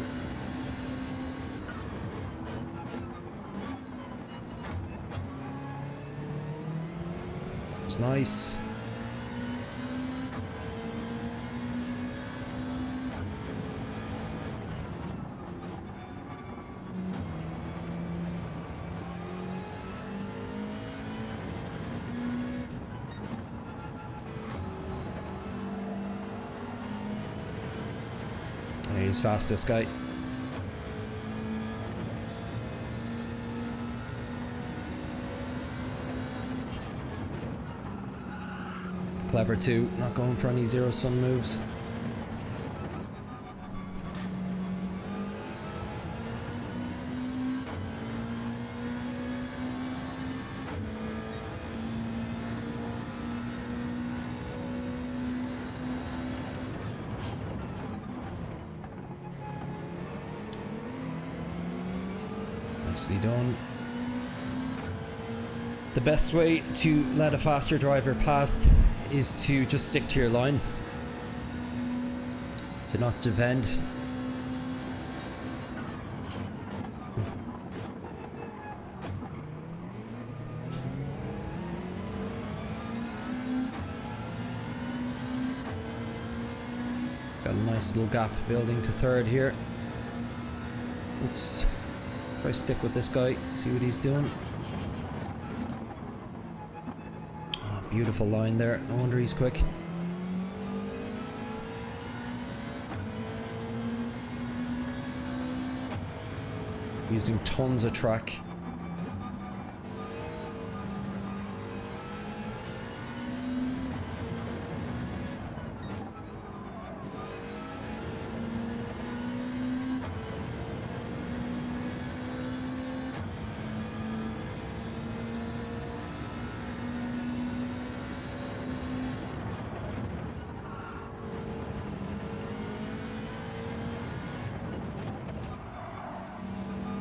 Nice. he's fast, this guy. Clever too, not going for any zero-sum moves. Nicely done. The best way to let a faster driver past is to just stick to your line, to not defend. Got a nice little gap building to third here. Let's try stick with this guy, see what he's doing. Beautiful line there, no wonder he's quick. Using tons of track.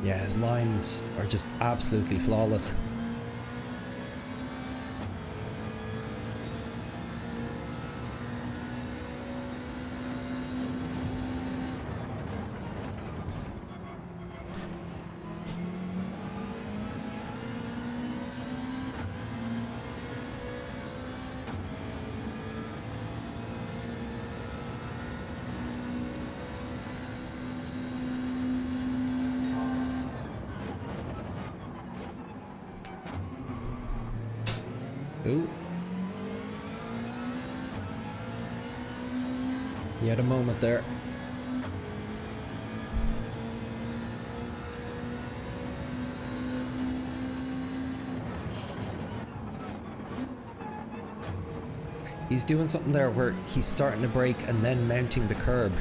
Yeah, his lines are just absolutely flawless. Ooh. He had a moment there. He's doing something there where he's starting to brake and then mounting the curb,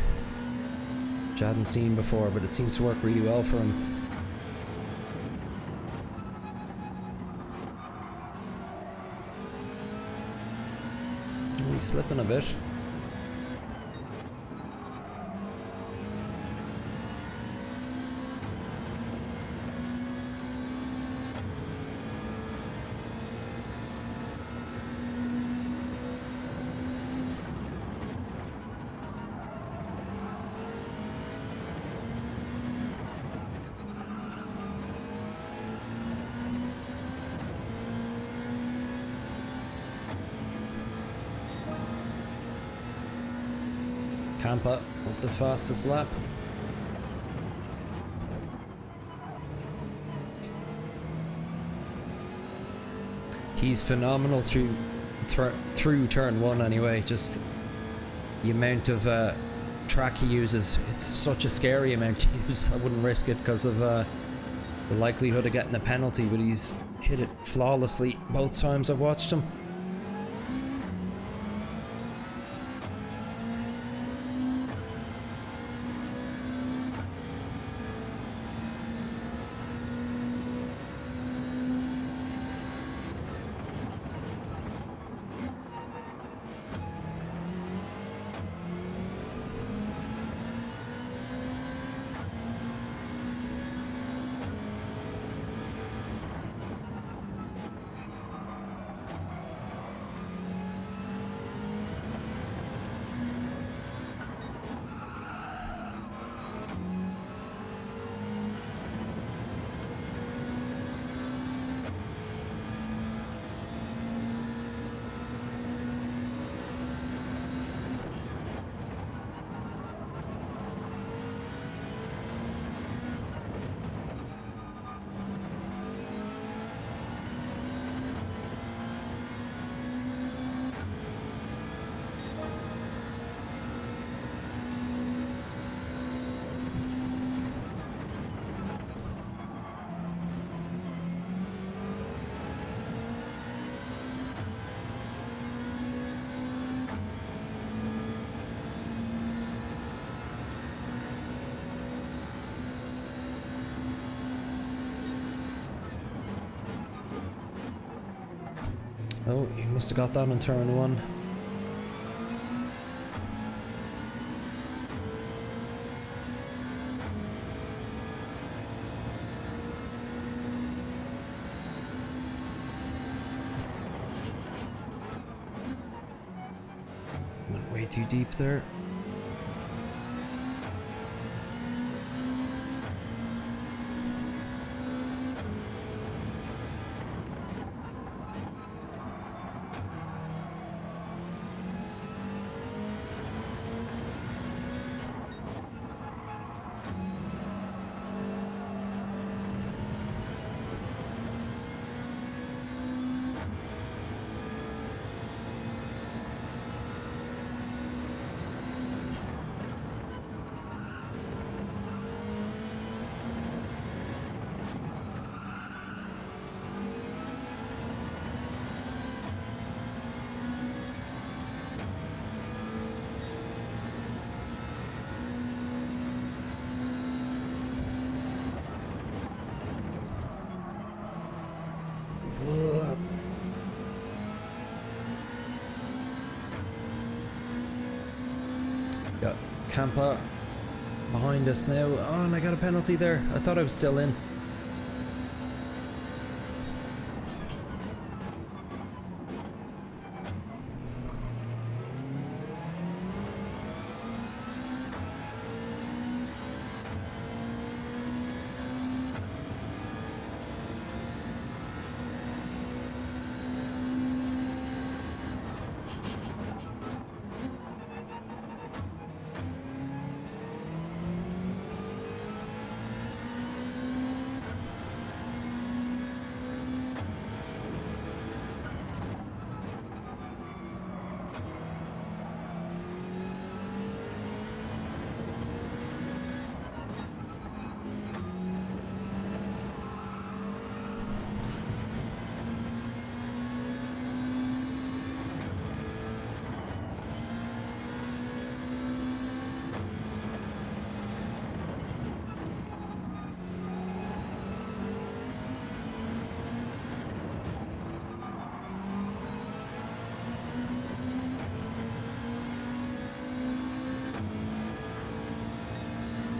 which I hadn't seen before, but it seems to work really well for him. He's slipping a bit. Campa up the fastest lap. He's phenomenal through turn one anyway. Just the amount of track he uses. It's such a scary amount to use. I wouldn't risk it because of the likelihood of getting a penalty, but he's hit it flawlessly both times I've watched him. Oh, you must have got that on turn 1. Went way too deep there. Got Campa behind us now. Oh, and I got a penalty there. I thought I was still in.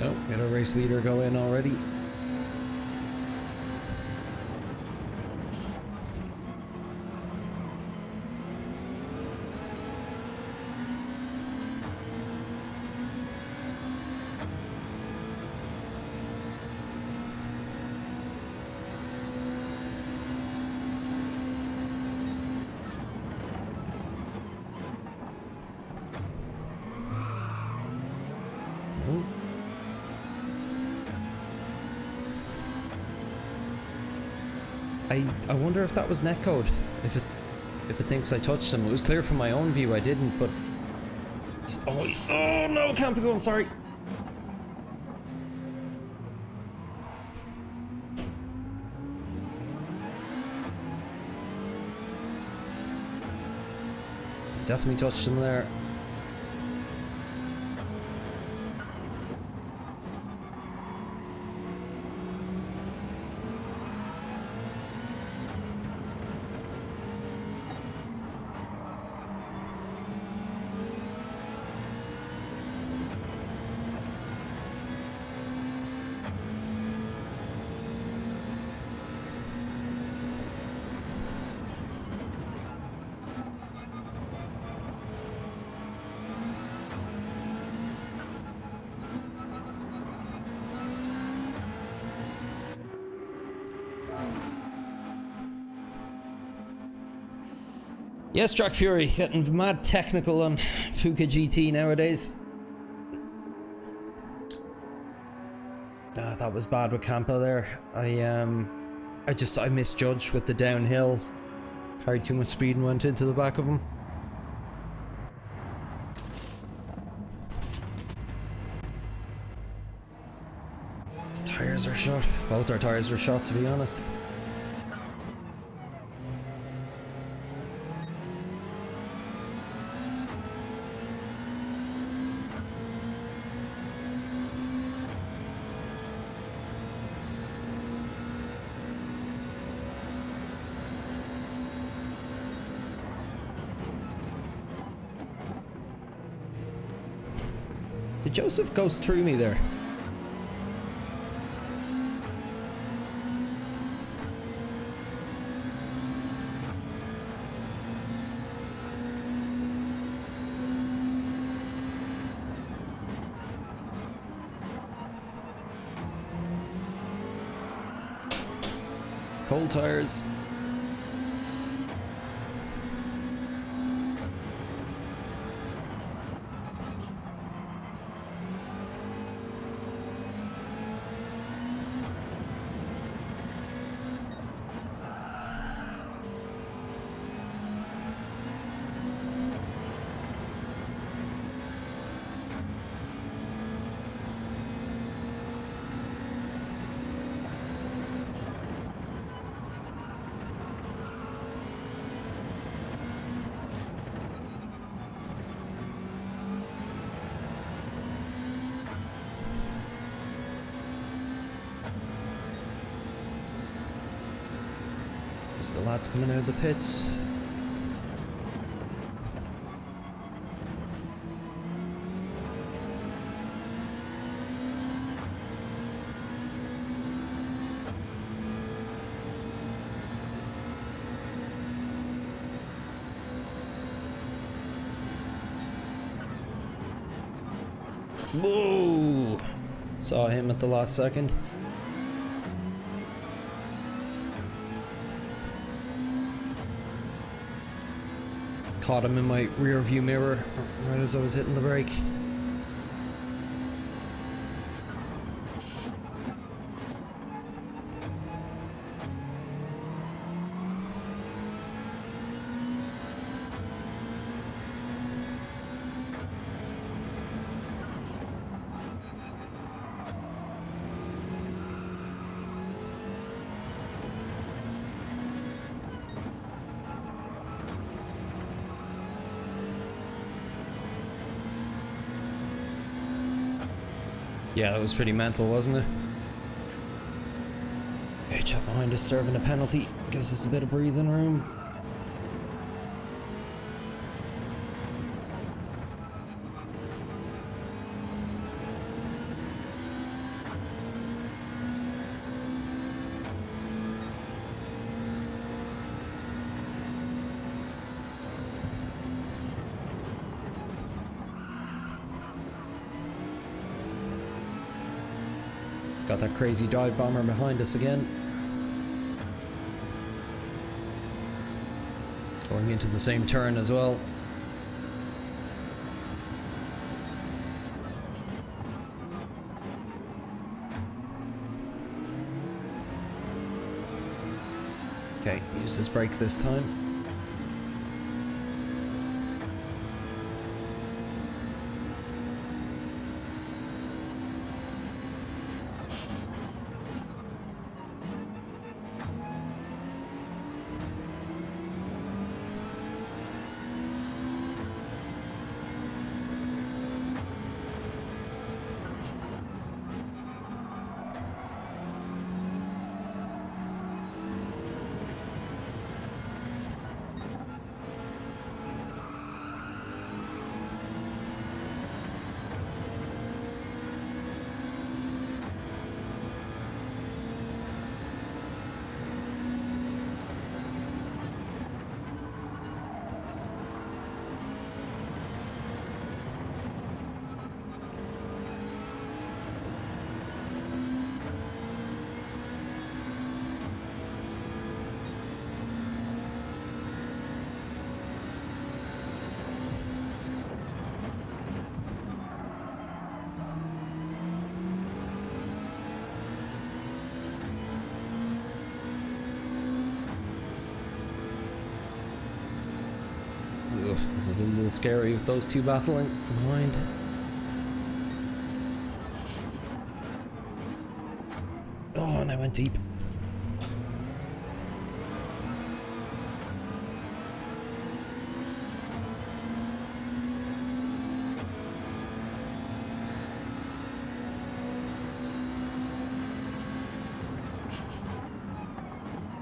Oh, got a race leader go in already. I wonder if that was netcode. If it thinks I touched him. It was clear from my own view I didn't, but oh no, can't be going, sorry. Definitely touched him there. Yes, Track Fury, getting mad technical on Puka GT nowadays. That was bad with Campa there. I misjudged with the downhill. Carried too much speed and went into the back of him. His tires are shot. Both our tires were shot, to be honest. Did Joseph ghost through me there? Cold tires. There's the lads coming out of the pits. Whoa! Saw him at the last second. Caught him in my rear view mirror right as I was hitting the brake. Yeah, that was pretty mental, wasn't it? Okay, chap behind us serving a penalty. Gives us a bit of breathing room. Got that crazy dive bomber behind us again. Going into the same turn as well. Okay, use this brake this time. This is a little scary with those two battling behind. Oh, and I went deep.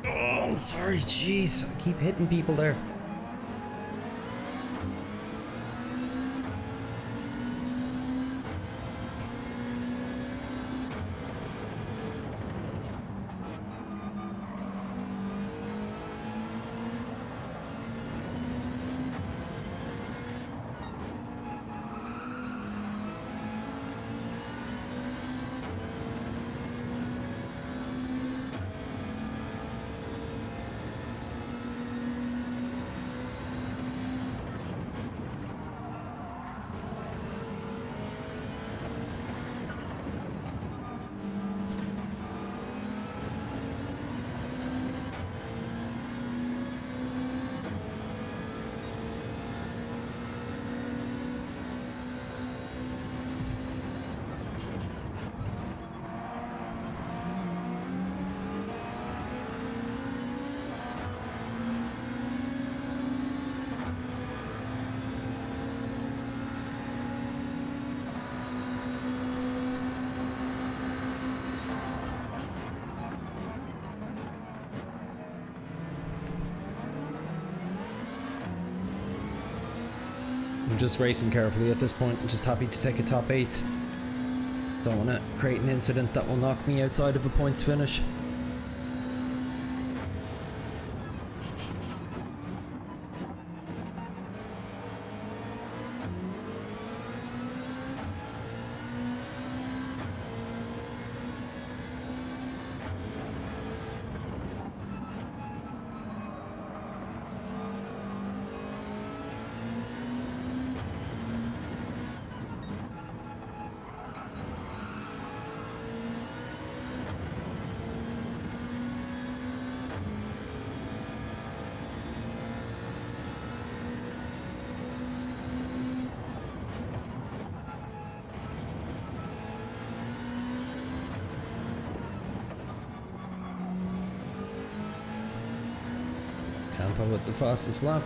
Oh, I'm sorry, jeez. I keep hitting people there. I'm just racing carefully at this point. I'm just happy to take a top 8. Don't want to create an incident that will knock me outside of a points finish. Campo with the fastest lap.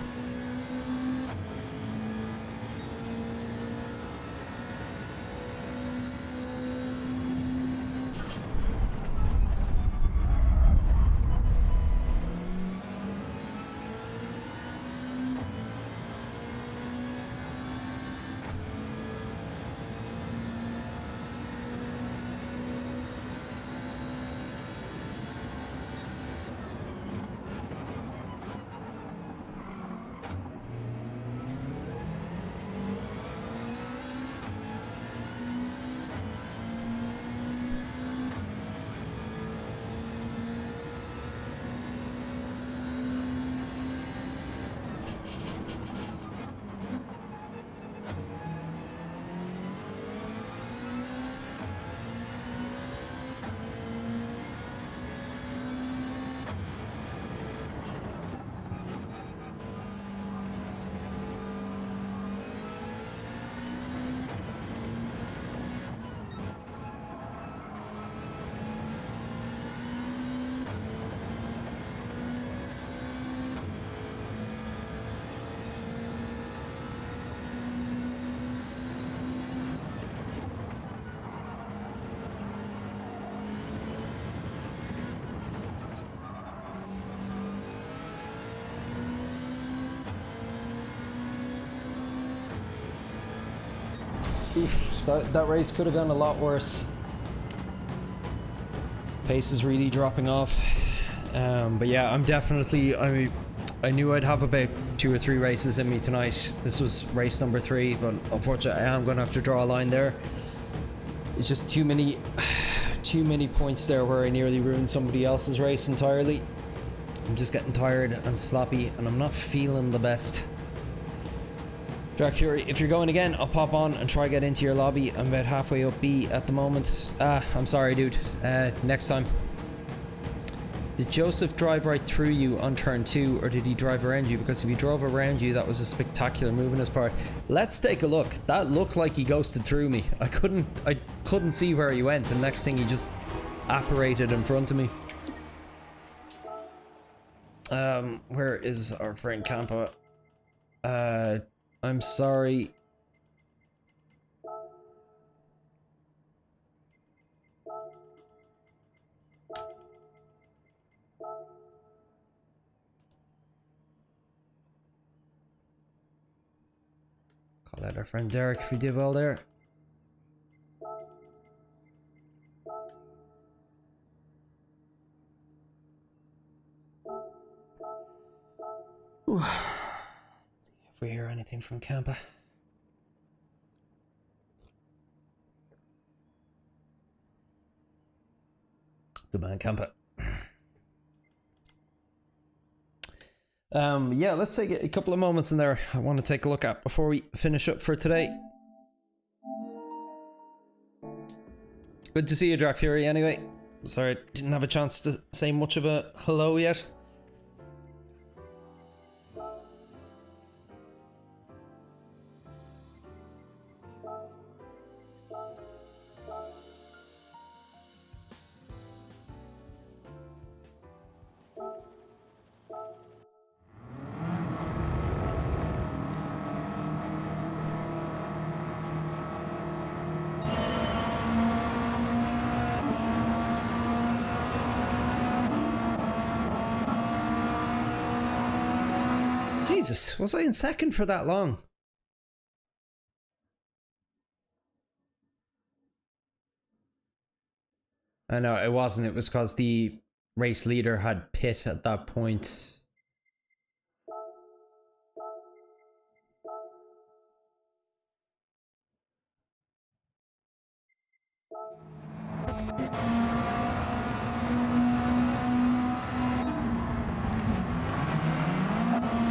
Oof, that race could have gone a lot worse. Pace is really dropping off. But yeah, I'm definitely, I knew I'd have about 2 or 3 races in me tonight. This was race number 3, but unfortunately I am going to have to draw a line there. It's just too many points there where I nearly ruined somebody else's race entirely. I'm just getting tired and sloppy, and I'm not feeling the best. Drag Fury, if you're going again, I'll pop on and try get into your lobby. I'm about halfway up B at the moment. I'm sorry, dude. Next time. Did Joseph drive right through you on turn 2, or did he drive around you? Because if he drove around you, that was a spectacular move on his part. Let's take a look. That looked like he ghosted through me. I couldn't see where he went, and next thing he just apparated in front of me. Where is our friend Campa? I'm sorry. Call out our friend Derek if we did well there. Ooh. If we hear anything from Campa. Good man, Campa. Yeah, let's take a couple of moments in there I want to take a look at before we finish up for today. Good to see you, Drag Fury, anyway. Sorry, I didn't have a chance to say much of a hello yet. Jesus, was I in second for that long? No, it wasn't. It was because the race leader had pit at that point.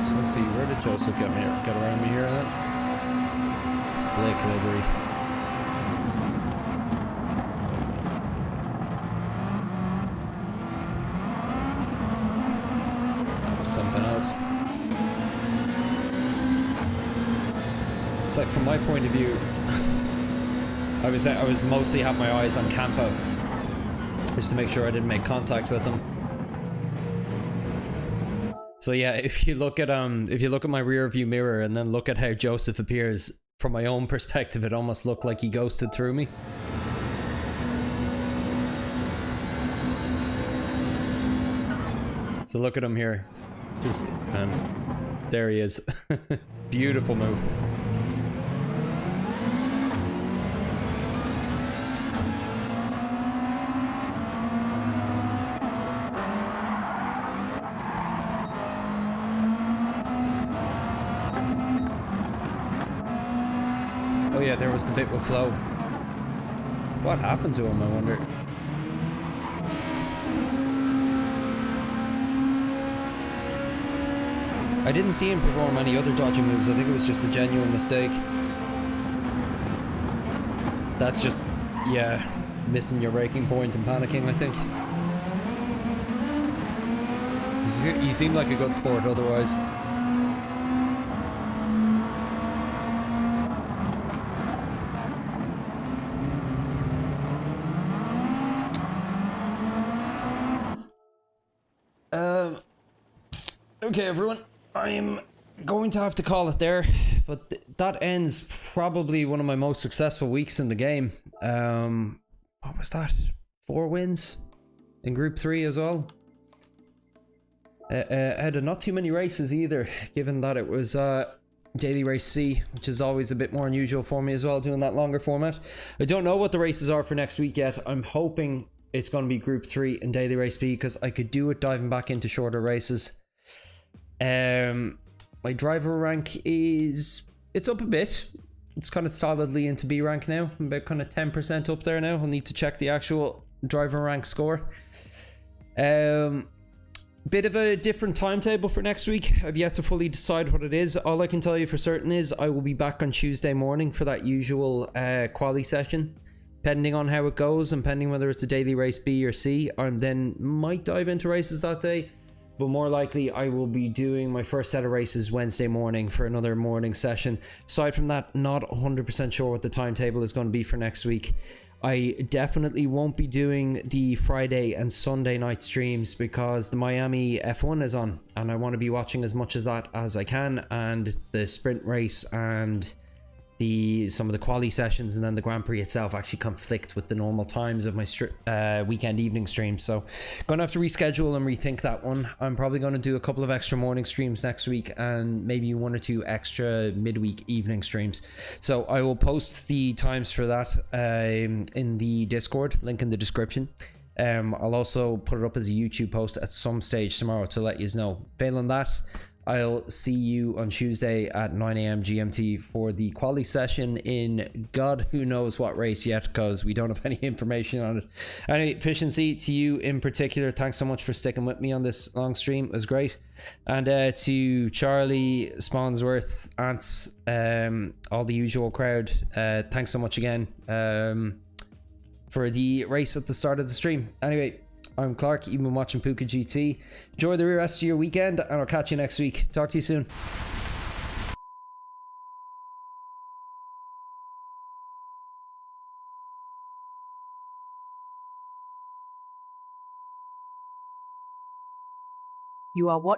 So let's see, where did Joseph get around me here then? Slick livery. That was something else. It's like, from my point of view, I was mostly had my eyes on Campo, just to make sure I didn't make contact with him. So yeah, if you look at my rear view mirror and then look at how Joseph appears, from my own perspective, it almost looked like he ghosted through me. So look at him here, and there he is. Beautiful move. Oh yeah, there was the bit with Flo. What happened to him, I wonder? I didn't see him perform any other dodgy moves. I think it was just a genuine mistake. That's just, yeah, missing your braking point and panicking, I think. You seem like a good sport otherwise. Okay, everyone, I'm going to have to call it there, but that ends probably one of my most successful weeks in the game. What was that? 4 wins in Group 3 as well. I had not too many races either, given that it was Daily Race C, which is always a bit more unusual for me as well, doing that longer format. I don't know what the races are for next week yet. I'm hoping it's going to be Group 3 and Daily Race B, because I could do it diving back into shorter races. My driver rank it's up a bit. It's kind of solidly into B rank now. I'm about kind of 10% up there now. I'll need to check the actual driver rank score. Bit of a different timetable for next week. I've yet to fully decide what it is. All I can tell you for certain is I will be back on Tuesday morning for that usual quali session. Depending on how it goes and pending whether it's a daily race B or C, I then might dive into races that day. But more likely, I will be doing my first set of races Wednesday morning for another morning session. Aside from that, not 100% sure what the timetable is going to be for next week. I definitely won't be doing the Friday and Sunday night streams because the Miami F1 is on, and I want to be watching as much of that as I can, and the sprint race and some of the quali sessions and then the Grand Prix itself actually conflict with the normal times of my weekend evening streams. So gonna have to reschedule and rethink that one. I'm probably going to do a couple of extra morning streams next week and maybe 1 or 2 extra midweek evening streams. So I will post the times for that in the Discord, link in the description. I'll also put it up as a YouTube post at some stage tomorrow to let you know. Failing that, I'll see you on Tuesday at 9 AM GMT for the quali session in God who knows what race yet, because we don't have any information on it. Anyway, Efficiency, to you in particular, thanks so much for sticking with me on this long stream. It was great. And to Charlie, Spawnsworth, Ants, all the usual crowd, thanks so much again for the race at the start of the stream. Anyway, I'm Clark, you've been watching Puka GT. Enjoy the rest of your weekend, and I'll catch you next week. Talk to you soon. You are watching